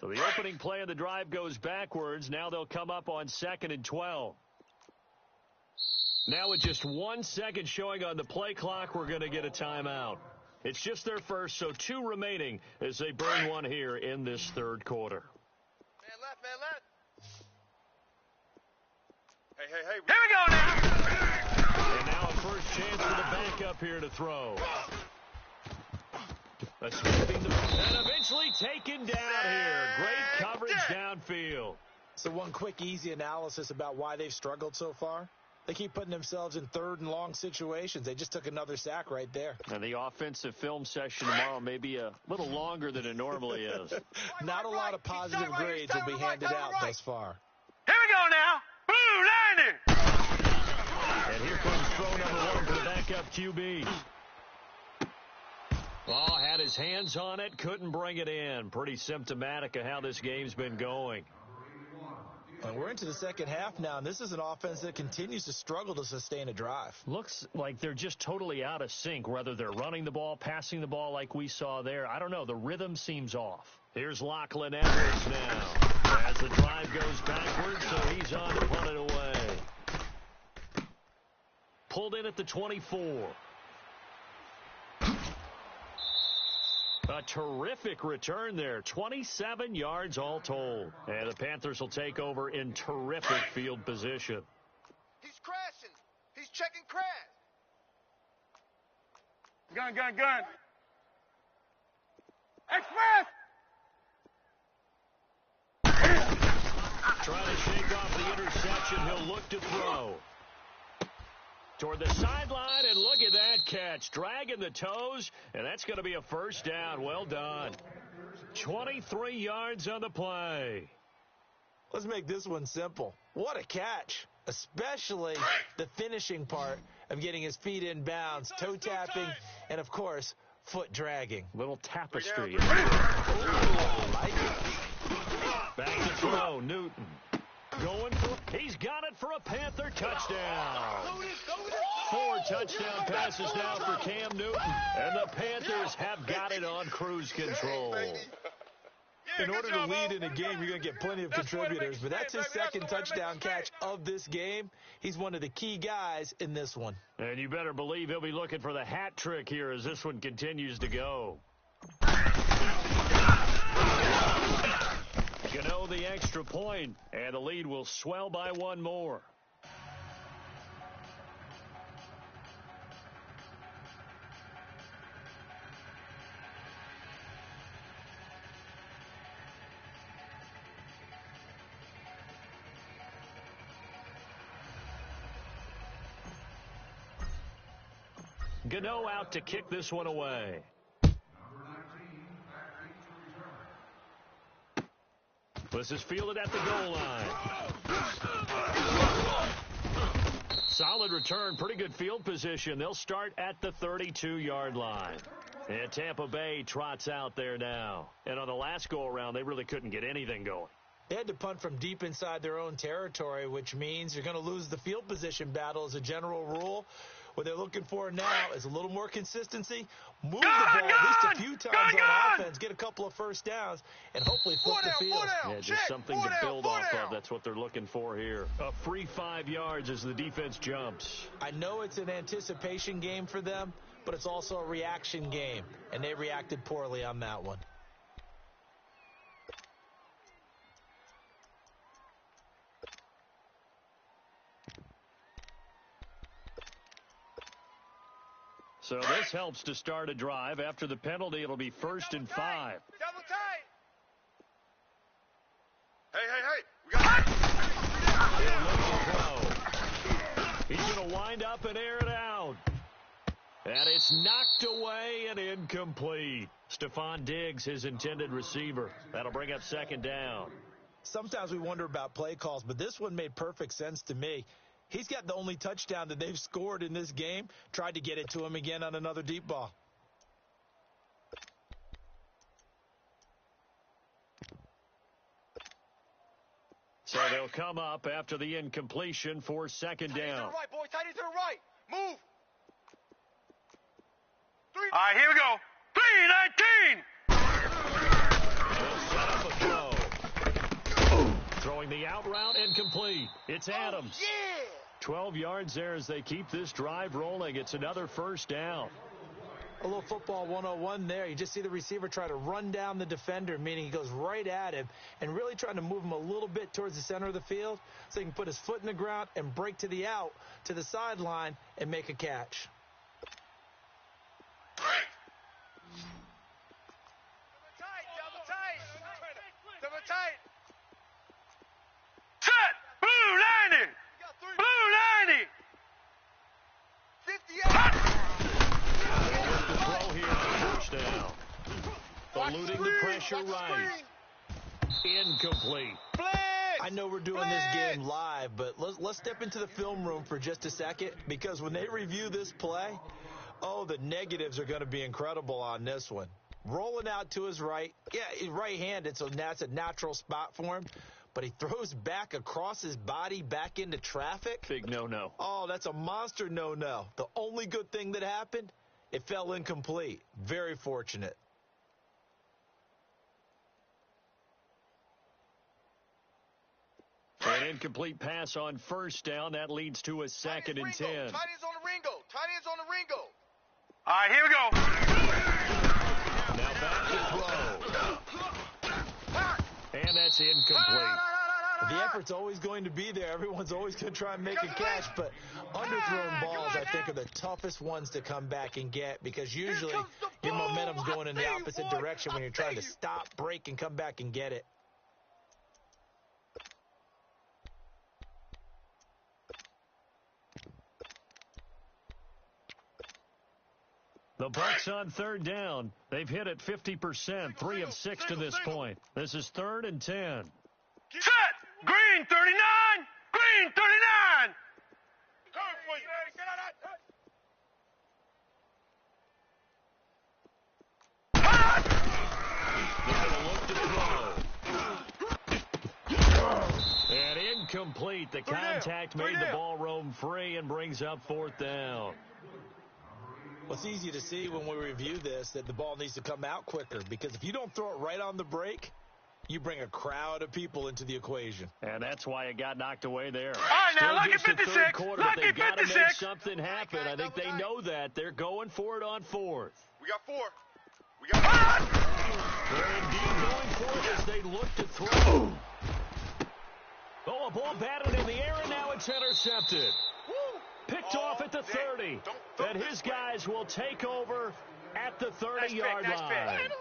So the opening play of the drive goes backwards. Now they'll come up on 2nd and 12. Now with just 1 second showing on the play clock, we're going to get a timeout. It's just their first, so 2 remaining as they burn one here in this third quarter. Man left. Hey. Here we go now. And now a first chance for the backup here to throw. And eventually taken down here. Great coverage downfield. So one quick, easy analysis about why they've struggled so far. They keep putting themselves in third and long situations. They just took another sack right there. And the offensive film session tomorrow may be a little longer than it normally is. Not a lot of positive grades will be handed out thus far. Here we go now. Blue 90. And here comes throw number 1 for the backup QB. Oh, had his hands on it, couldn't bring it in. Pretty symptomatic of how this game's been going. And we're into the second half now, and this is an offense that continues to struggle to sustain a drive. Looks like they're just totally out of sync, whether they're running the ball, passing the ball like we saw there. I don't know. The rhythm seems off. Here's Lachlan Edwards now. As the drive goes backwards, so he's on to punt it away. Pulled in at the 24. A terrific return there. 27 yards all told. And the Panthers will take over in terrific field position. He's crashing. He's checking crash. Gun. Express. Trying to shake off the interception. He'll look to throw. Toward the sideline, and look at that catch. Dragging the toes, and that's going to be a first down. Well done. 23 yards on the play. Let's make this one simple. What a catch, especially the finishing part of getting his feet in bounds, toe tapping, and, of course, foot dragging. Little tapestry. Ooh, I like it. Back to throw, Newton. Going for, he's got it for a Panther touchdown. 4 touchdown passes now for Cam Newton. And the Panthers have got it on cruise control. In order to lead in a game, you're going to get plenty of contributors, but that's his second touchdown catch of this game. He's one of the key guys in this one. And you better believe he'll be looking for the hat trick here as this one continues to go. Gano the extra point, and the lead will swell by 1 more. Gano out to kick this one away. This is fielded at the goal line. Solid return, pretty good field position. They'll start at the 32-yard line. And Tampa Bay trots out there now. And on the last go-around, they really couldn't get anything going. They had to punt from deep inside their own territory, which means you're going to lose the field position battle as a general rule. What they're looking for now is a little more consistency, move the ball at least a few times on offense, get a couple of first downs, and hopefully flip the field. Yeah, just something to build off of. That's what they're looking for here. A free 5 yards as the defense jumps. I know it's an anticipation game for them, but it's also a reaction game, and they reacted poorly on that one. So this helps to start a drive. After the penalty, it'll be 1st and 5. Double tight. Hey. We got He'll look to throw. He's going to wind up and air it out. And it's knocked away and incomplete. Stephon Diggs, his intended receiver. That'll bring up 2nd down. Sometimes we wonder about play calls, but this one made perfect sense to me. He's got the only touchdown that they've scored in this game. Tried to get it to him again on another deep ball. So they'll come up after the incompletion for 2nd down. Right, boy. Tight to the right. Move. All right, here we go. 3-19. They'll set up a throw. Throwing the out route incomplete. It's Adams. Oh, yeah. 12 yards there as they keep this drive rolling. It's another 1st down. A little football 101 there. You just see the receiver try to run down the defender, meaning he goes right at him and really trying to move him a little bit towards the center of the field so he can put his foot in the ground and break to the out, to the sideline, and make a catch. Double tight. Set. Blue 90. Blue 90. 58. Throw here on 1st down. Eluding the pressure right. Incomplete. I know we're doing this game live, but let's step into the film room for just a second, because when they review this play, the negatives are going to be incredible on this one. Rolling out to his right. Yeah, he's right-handed, so that's a natural spot for him. But he throws back across his body back into traffic. Big no-no. Oh, that's a monster no-no. The only good thing that happened, it fell incomplete. Very fortunate. An incomplete pass on 1st down. That leads to a 2nd and 10. Tight ends on the Ringo. Tight ends on the Ringo. All right, here we go. Now back to throw. And that's incomplete. The effort's always going to be there. Everyone's always going to try and make a catch, but underthrown balls, I think, are the toughest ones to come back and get, because usually your momentum's going in the opposite direction when you're trying to stop, break, and come back and get it. The Bucs on 3rd down. They've hit it 50%, 3 of 6 to this point. This is 3rd and 10. Set. 39! Green 39! Come for you. Get out of that. And incomplete. The contact made the ball roam free and brings up fourth down. Well, it's easy to see when we review this that the ball needs to come out quicker, because if you don't throw it right on the break, you bring a crowd of people into the equation. And that's why it got knocked away there. All right, now, Still lucky just the 56. third quarter, but Lucky they've got to make 56. something happen. I think they know that. They're going for it on fourth. We got 4. We got 4. They're indeed going for it as they look to throw. Oh, a ball batted in the air, and now it's intercepted. Picked off at the 30. And his guys will take over at the 30-yard line.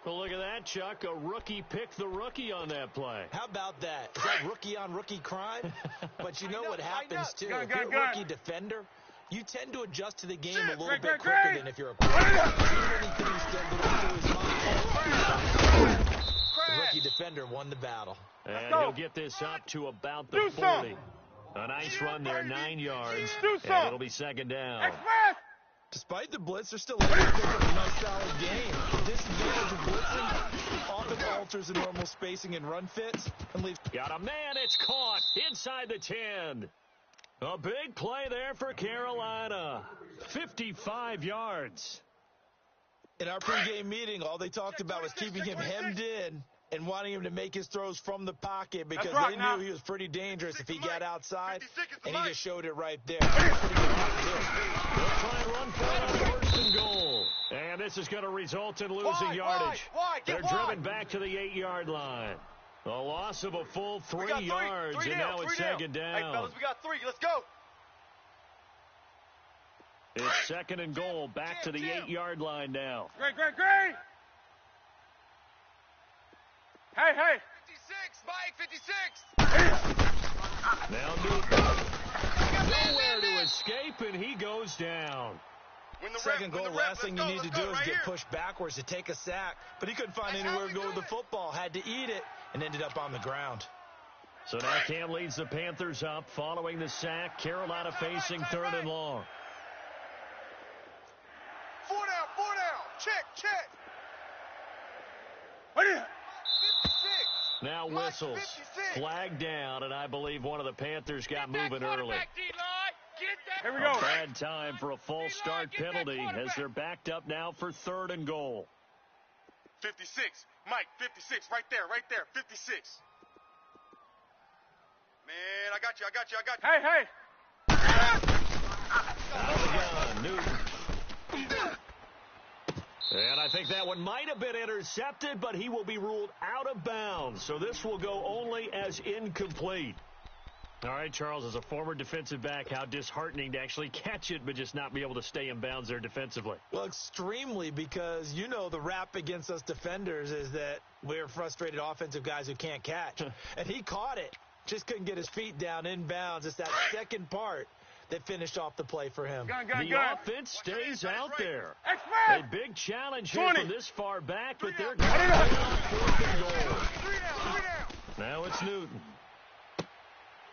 Well, look at that, Chuck. A rookie picked the rookie on that play. How about that? Is that rookie-on-rookie crime? But you know what happens, too. Go, If go, you're go. a rookie defender, you tend to adjust to the game a little bit quicker than if you're a quarterback. Too many things still go through his mind. The rookie defender won the battle. And he'll get this up to about the 40. A nice run there, 9 yards. And it'll be second down. Despite the blitz, they're still able to pick up a nice solid game. The disadvantage of blitzing often alters the normal spacing and run fits and leaves. Got a man, it's caught inside the 10. A big play there for Carolina. 55 yards. In our pregame meeting, all they talked about was keeping him hemmed in and wanting him to make his throws from the pocket because they knew he was pretty dangerous if he got outside, and he just showed it right there. Pretty good job, too. They'll try and run for it on first and goal. And this is going to result in losing yardage. They're driven back to the 8-yard line. A loss of a full 3 yards, and now it's second down. Hey, fellas, we got 3. Let's go. It's second and goal, back to the 8-yard line now. Great. Hey. 56, Mike, 56. Now Newton. Nowhere to escape, and he goes down. Second goal, last thing you need to do is get pushed backwards to take a sack. But he couldn't find anywhere to go with the football. Had to eat it and ended up on the ground. So now Cam leads the Panthers up following the sack. Carolina facing third and long. 4 down. Check. What is it? 56. Now whistles. Flag down, and I believe one of the Panthers got moving early. Here we go. A bad time for a false start penalty as they're backed up now for third and goal. 56. Mike, 56. Right there. 56. Man, I got you. Hey. Out of the gun, Newton. And I think that one might have been intercepted, but he will be ruled out of bounds. So this will go only as incomplete. All right, Charles, as a former defensive back, how disheartening to actually catch it but just not be able to stay in bounds there defensively. Well, extremely, because you know the rap against us defenders is that we're frustrated offensive guys who can't catch. And he caught it. Just couldn't get his feet down in bounds. It's that second part that finished off the play for him. The offense stays out there. A big challenge here from this far back, but they're going to fourth and goal. 3 down. Now it's Newton.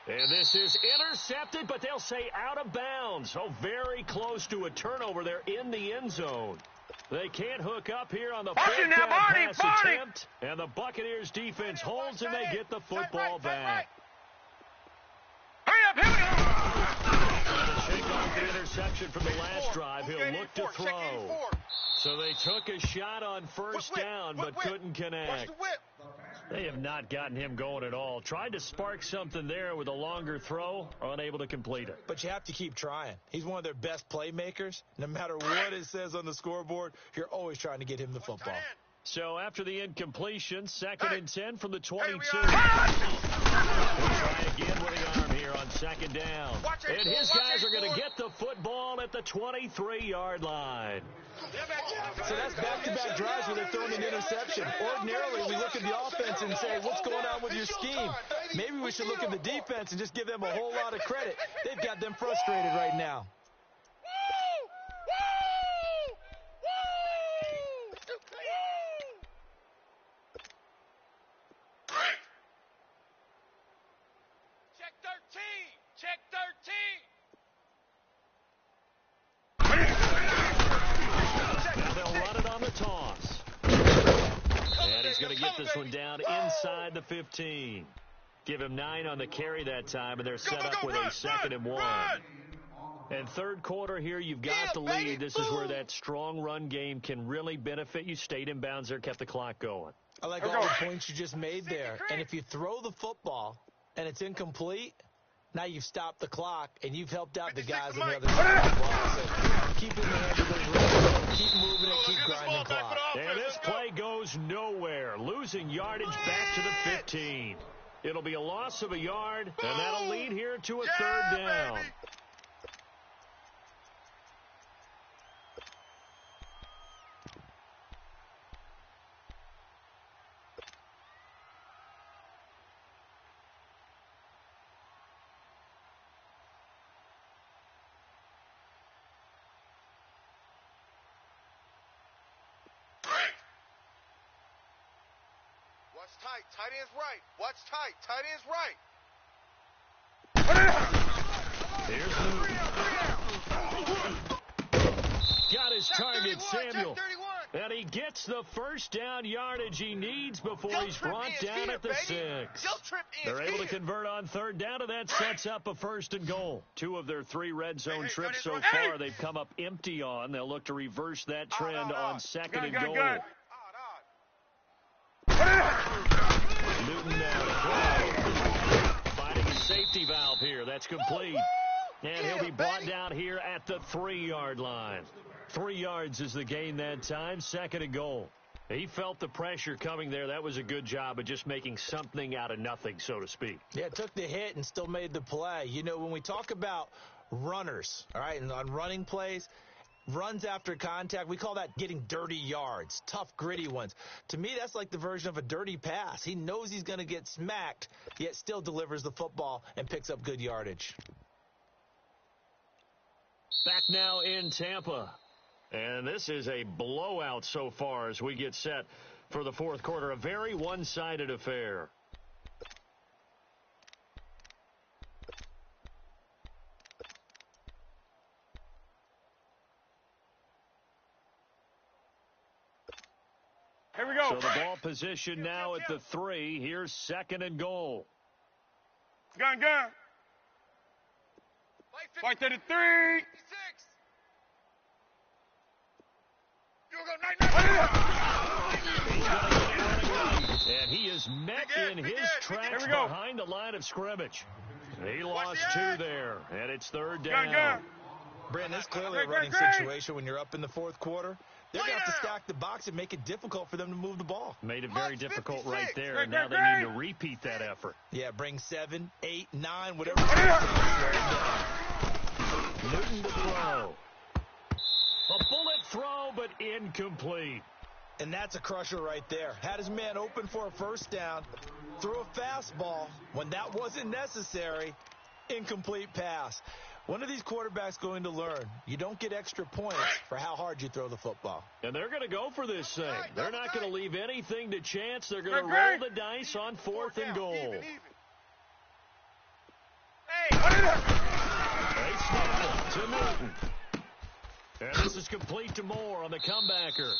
And this is intercepted, but they'll say out of bounds. So very close to a turnover there in the end zone. They can't hook up here on the fourth down pass attempt. And the Buccaneers defense holds and they get the football back. Hurry up. Shake off the interception from the last drive. He'll look to throw. So they took a shot on first down, but couldn't connect. They have not gotten him going at all. Tried to spark something there with a longer throw, unable to complete it. But you have to keep trying. He's one of their best playmakers. No matter what it says on the scoreboard, you're always trying to get him the football. So after the incompletion, second and 10 from the 22. Hey, We'll try again with the arm here on second down. And his guys are going to get the football at the 23-yard line. So that's back-to-back drives where they're throwing an interception. Ordinarily, we look at the offense and say, what's going on with your scheme? Maybe we should look at the defense and just give them a whole lot of credit. They've got them frustrated right now. this one down inside the 15. Give him 9 on the carry that time, and they're set up with a 2nd and 1. And third quarter here, you've got the lead. This is where that strong run game can really benefit you. Stayed in bounds there, kept the clock going. I like all the points you just made there. And if you throw the football and it's incomplete, now you've stopped the clock and you've helped out the guys on the other side of the ball. So keep in the hands of those runners, keep moving it, keep grinding clock. And this play goes nowhere, losing yardage back to the 15. It'll be a loss of a yard, and that'll lead here to a 3rd down. Baby. Watch tight. Tight end's right. Watch tight. Tight end's right. Here's Newton. Got his target, Samuel. And he gets the first down yardage he needs before he's brought down at the 6. They're able to convert on 3rd down, and that sets up a 1st and goal. 2 of their 3 red zone trips so far they've come up empty on. They'll look to reverse that trend on 2nd and goal. Newton now to throw. Finding a safety valve here. That's complete. And he'll be brought down here at the 3-yard line. 3 yards is the gain that time. 2nd and goal. He felt the pressure coming there. That was a good job of just making something out of nothing, so to speak. Yeah, took the hit and still made the play. You know, when we talk about runners, all right, and on running plays, runs after contact, we call that getting dirty yards, tough, gritty ones. To me, that's like the version of a dirty pass. He knows he's going to get smacked, yet still delivers the football and picks up good yardage. Back now in Tampa. And this is a blowout so far as we get set for the 4th quarter. A very one-sided affair. Here we go. So the ball position now at the 3. Here's 2nd and goal. Gun. Fight to the 3. And he is met in his tracks behind the line of scrimmage. He lost 2 there, and it's 3rd down. Brandon, it's clearly a running situation when you're up in the 4th quarter. They're going to have to stack the box and make it difficult for them to move the ball. Made it very difficult right there, and now they need to repeat that effort. Yeah, bring 7, 8, 9, whatever. Newton to throw. A bullet throw, but incomplete. And that's a crusher right there. Had his man open for a 1st down, threw a fastball when that wasn't necessary, incomplete pass. One of these quarterbacks going to learn, you don't get extra points for how hard you throw the football. And they're going to go for this thing. They're not going to leave anything to chance. They're going to roll the dice on 4th and goal. They snap it to Newton. And this is complete to Moore on the comebacker.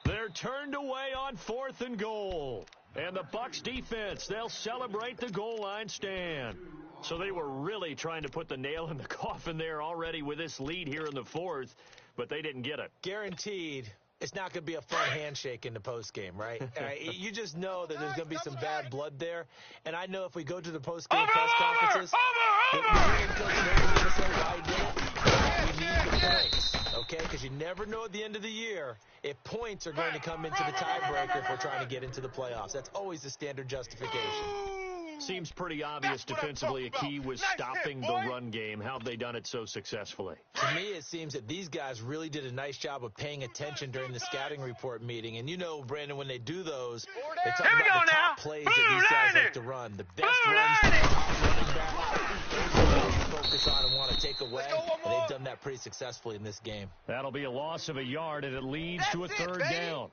They're turned away on 4th and goal. And the Bucs defense, they'll celebrate the goal line stand. So they were really trying to put the nail in the coffin there already with this lead here in the 4th, but they didn't get it. Guaranteed it's not going to be a fun handshake in the postgame, right? You just know that there's going to be some bad blood there. And I know if we go to the postgame press conferences, we need the points, okay? Because you never know at the end of the year if points are going to come into the tiebreaker if we're trying to get into the playoffs. That's always the standard justification. Seems pretty obvious defensively. A key was stopping the run game. How have they done it so successfully? To me, it seems that these guys really did a nice job of paying attention during the scouting report meeting. And you know, Brandon, when they do those, they talk about the top plays that these guys like to run. The best runs the top running back focus on and want to take away. And they've done that pretty successfully in this game. That'll be a loss of a yard, and it leads to a 3rd down.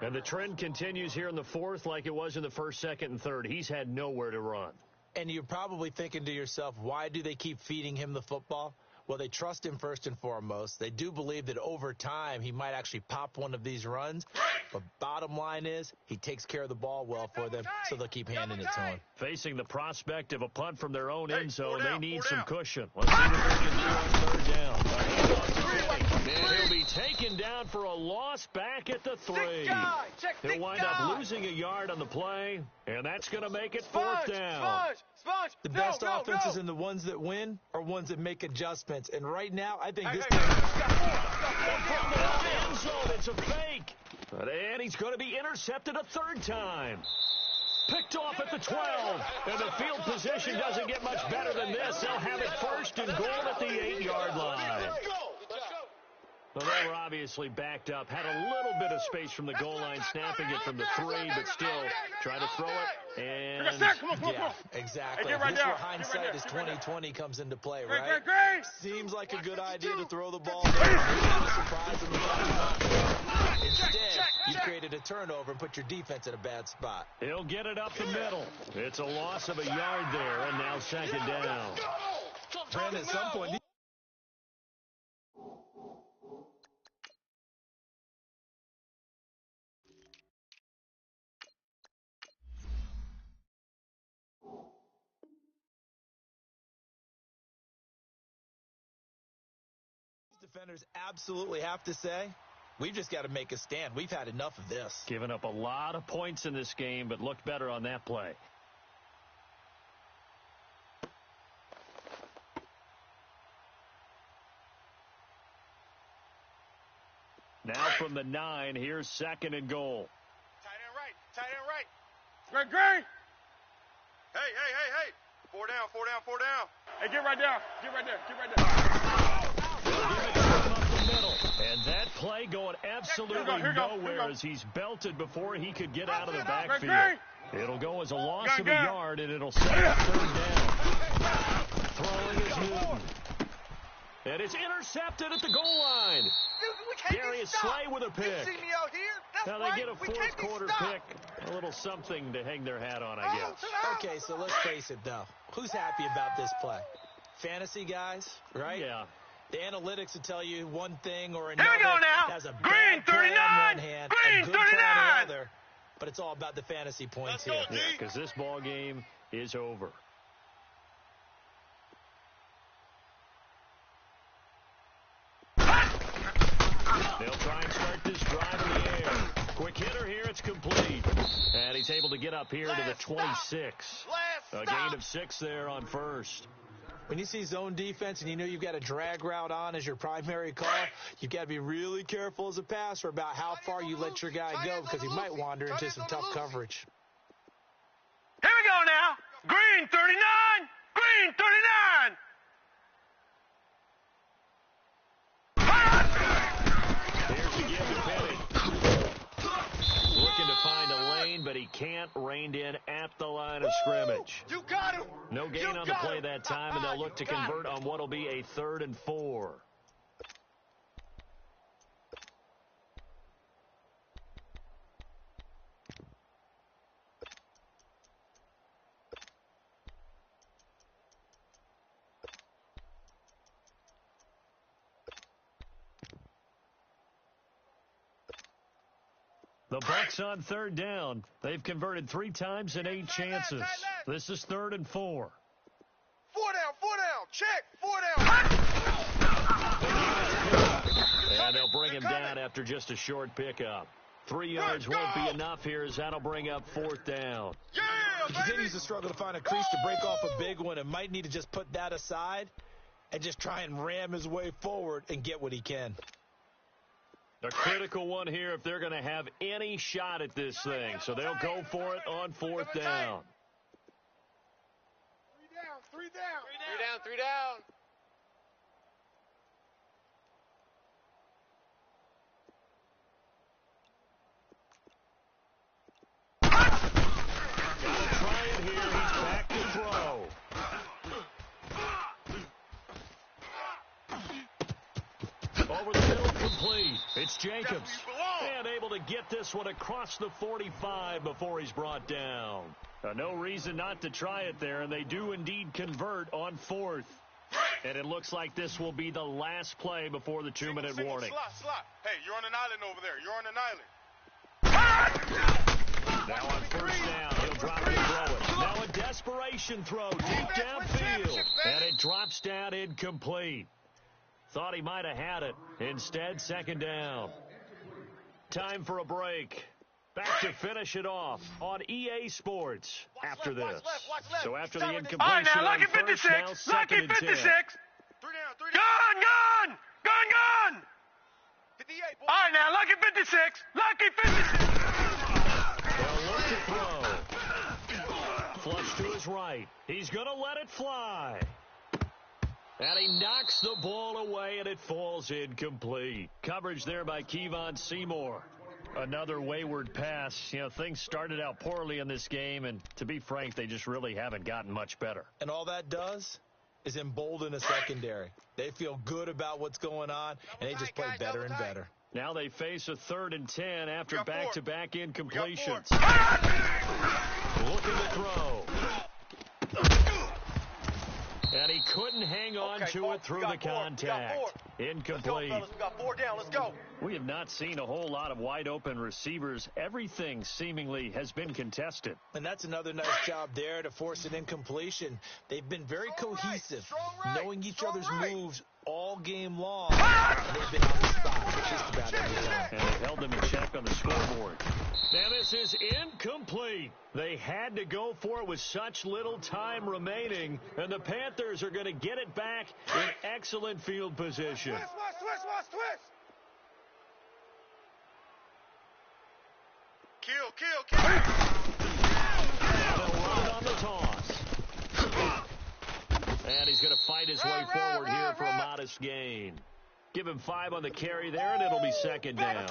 And the trend continues here in the 4th like it was in the 1st, 2nd, and 3rd. He's had nowhere to run. And you're probably thinking to yourself, why do they keep feeding him the football? Well, they trust him first and foremost. They do believe that over time he might actually pop one of these runs. But bottom line is he takes care of the ball well for them, so they'll keep handing it to him. Facing the prospect of a punt from their own end zone, they need some cushion. Let's see what they can do on third down. And he'll be taken down for a loss back at the 3. He'll wind up losing a yard on the play, and that's going to make it fourth down. The best offenses and the ones that win are ones that make adjustments. And right now, I think this team... From the end zone, it's a fake. And he's going to be intercepted a third time. Picked off at the 12. And the field position doesn't get much better than this. They'll have it first and goal at the 8-yard line. Well, they were obviously backed up. Had a little bit of space from the goal line, snapping it from the 3, but still try to throw it. And yeah, exactly. This is where hindsight is 20/20 comes into play, right? Seems like a good idea to throw the ball there. Surprise in the Instead, you created a turnover and put your defense in a bad spot. He'll get it up the middle. It's a loss of a yard there, and now second down. Brandon, at some point... defenders absolutely have to say, we've just got to make a stand. We've had enough of this. Given up a lot of points in this game, but looked better on that play. Now from the 9, here's second and goal. Tight end right. Tight end right. Great. Hey. 4 down. Hey, get right there. And that play going absolutely nowhere as he's belted before he could get out of the backfield. It'll go as a loss of a yard, and it'll set up third down. Throwing is Newton. And it's intercepted at the goal line. Darius Slay with a pick. Now they get a fourth quarter pick. A little something to hang their hat on, I guess. Okay, so let's face it, though. Who's happy about this play? Fantasy guys, right? Yeah. The analytics will tell you one thing or another. Here we go now. Has a Green bad play 39. on one hand, Green a good play 39. on the other. But it's all about the fantasy points here. Yeah, because this ball game is over. They'll try and start this drive in the air. Quick hitter here, it's complete. And he's able to get up here to the 26. A gain of 6 there on first. When you see zone defense and you know you've got a drag route on as your primary call, you've got to be really careful as a passer about how far you let your guy go because he might wander into some tough coverage. Here we go now. Green 39. Green 39. Here's the give to Penny. Looking to find a lane, but he can't. Reined in at the line of scrimmage. You got him. No gain on the play that time, and they'll look to convert on what will be a 3rd and 4. The Bucs on 3rd down. They've converted 3 times in 8 chances. This is 3rd and 4. 4 down. Check. 4 down. And they'll bring him down after just a short pickup. 3 yards won't be enough here as that'll bring up 4th down. He continues to struggle to find a crease to break off a big one and might need to just put that aside and just try and ram his way forward and get what he can. A critical one here if they're going to have any shot at this thing. So they'll go for it on 4th down. 3 down. Gotta try it here. He's back to throw. Over the middle, complete. It's Jacobs. And able to get this one across the 45 before he's brought down. No reason not to try it there, and they do indeed convert on 4th. And it looks like this will be the last play before the 2-minute warning. Slot. Hey, you're on an island over there. You're on an island. Now on first down, he'll drop it and throw it. Now a desperation throw deep downfield. And it drops down incomplete. Thought he might have had it. Instead, second down. Time for a break. Back to finish it off on EA Sports after this. So after the incompletion All right, now, on lucky first, 56. now second Lucky and 10. 56. Three down. Gun. 58, boy. All right, now, lucky 56. Lucky 56. They'll look to throw. Flush to his right. He's going to let it fly. And he knocks the ball away, and it falls incomplete. Coverage there by Kevon Seymour. Another wayward pass. You know, things started out poorly in this game, and to be frank, they just really haven't gotten much better. And all that does is embolden a secondary. They feel good about what's going on, and they just play better and better. Now they face a 3rd and 10 after back-to-back incompletions. Looking to throw. And he couldn't hang on to it through the contact. Incomplete. Let's go, fellas. We got 4 down. Let's go. We have not seen a whole lot of wide-open receivers. Everything seemingly has been contested. And that's another nice job there to force an incompletion. They've been very cohesive, knowing each other's moves all game long. They've been on the spot just about every time. And they held them in check on the scoreboard. Now this is incomplete. They had to go for it with such little time remaining, and the Panthers are going to get it back in excellent field position. Twist. Kill. And they'll run it on the toss. And he's going to fight his way forward here for a modest gain. Give him 5 on the carry there, and it'll be second down.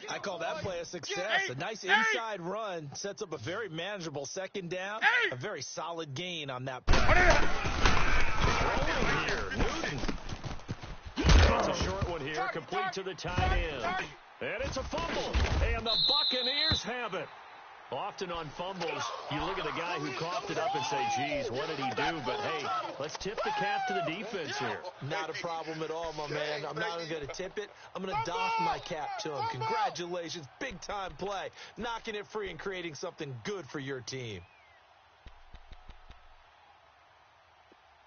I call that play a success. A nice inside run sets up a very manageable second down. A very solid gain on that play. Rolling here, Newton. It's a short one here, complete to the tight end. And it's a fumble, and the Buccaneers have it. Often on fumbles, you look at the guy who coughed it up and say, geez, what did he do? But, hey, let's tip the cap to the defense here. Not a problem at all, my man. I'm not even going to tip it. I'm going to doff my cap to him. Congratulations. Big-time play. Knocking it free and creating something good for your team.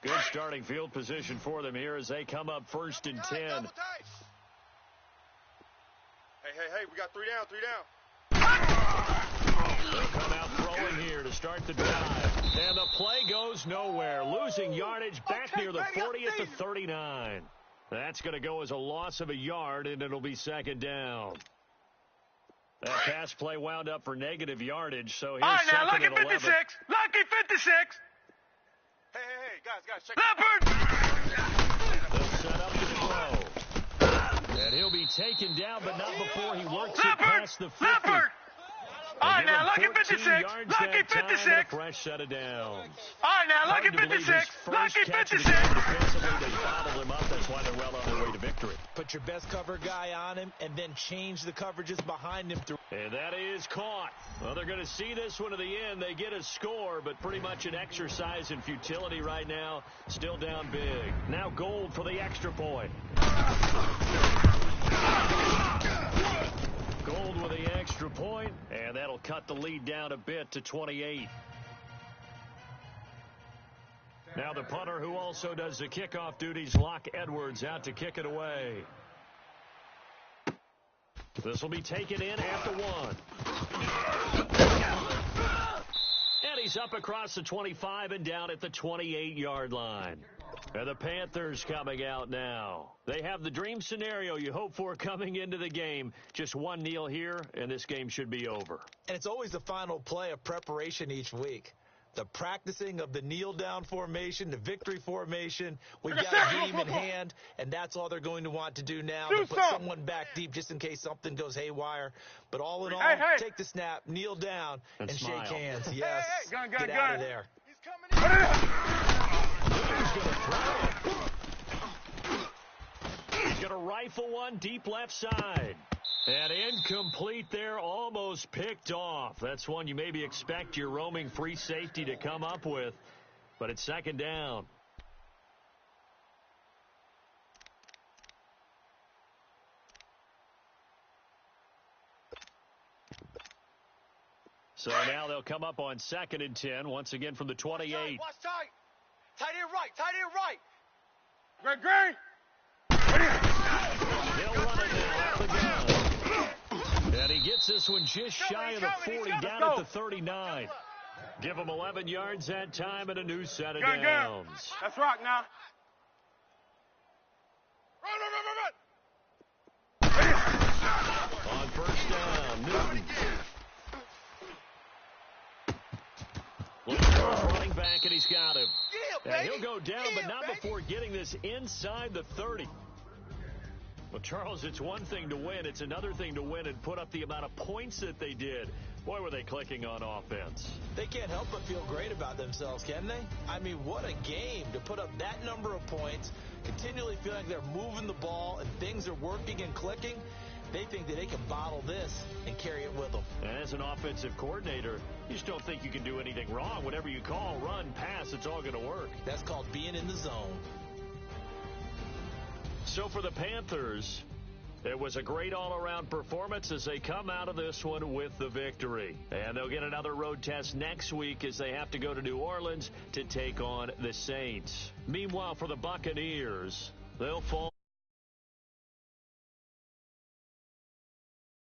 Good starting field position for them here as they come up 1st and 10. Hey, we got 3 down. They'll come out throwing here to start the drive. And the play goes nowhere. Losing yardage back near the 40 at the 39. That's going to go as a loss of a yard, and it'll be second down. That pass play wound up for negative yardage, so here's second lucky and 11. 56. Lucky 56. Hey, guys, check. Leopard. They'll set up the throw. And he'll be taken down, but not before he works it past the 50. Leopard. All right, now, lucky 56. Lucky 56. Fresh set of downs. All right, now, lucky 56. Lucky 56. Defensively, they bottled him up. That's why they're well on their way to victory. Put your best cover guy on him and then change the coverages behind him. And that is caught. Well, they're going to see this one to the end. They get a score, but pretty much an exercise in futility right now. Still down big. Now Gold for the extra point. Gold with the extra point, and that'll cut the lead down a bit to 28. Now the punter who also does the kickoff duties, Locke Edwards, out to kick it away. This will be taken in at the 1. And he's up across the 25 and down at the 28-yard line. And the Panthers coming out now. They have the dream scenario you hope for coming into the game. Just one kneel here, and this game should be over. And it's always the final play of preparation each week. The practicing of the kneel-down formation, the victory formation. We've got a game in hand, and that's all they're going to want to do now. To put someone back deep just in case something goes haywire. But all in all, take the snap, kneel down, and shake hands. Yes, get out of there. He's coming in. He's going to throw it. He's going to rifle one deep left side. And incomplete there, almost picked off. That's one you maybe expect your roaming free safety to come up with. But it's second down. So now they'll come up on 2nd and 10, once again from the 28. Watch tight. Tight end right. Tight end right. Green. He'll run it now out of the gun. And he gets this one just shy of the 40, down at the 39. Give him 11 yards that time and a new set of downs. Let's rock now. Run. On first down, Newton. Running back, and he's got him. And he'll go down, but not before getting this inside the 30. Well, Charles, it's one thing to win. It's another thing to win and put up the amount of points that they did. Boy, were they clicking on offense. They can't help but feel great about themselves, can they? I mean, what a game to put up that number of points, continually feeling like they're moving the ball and things are working and clicking. They think that they can bottle this and carry it with them. As an offensive coordinator, you just don't think you can do anything wrong. Whatever you call, run, pass, it's all going to work. That's called being in the zone. So for the Panthers, it was a great all-around performance as they come out of this one with the victory. And they'll get another road test next week as they have to go to New Orleans to take on the Saints. Meanwhile, for the Buccaneers, they'll fall.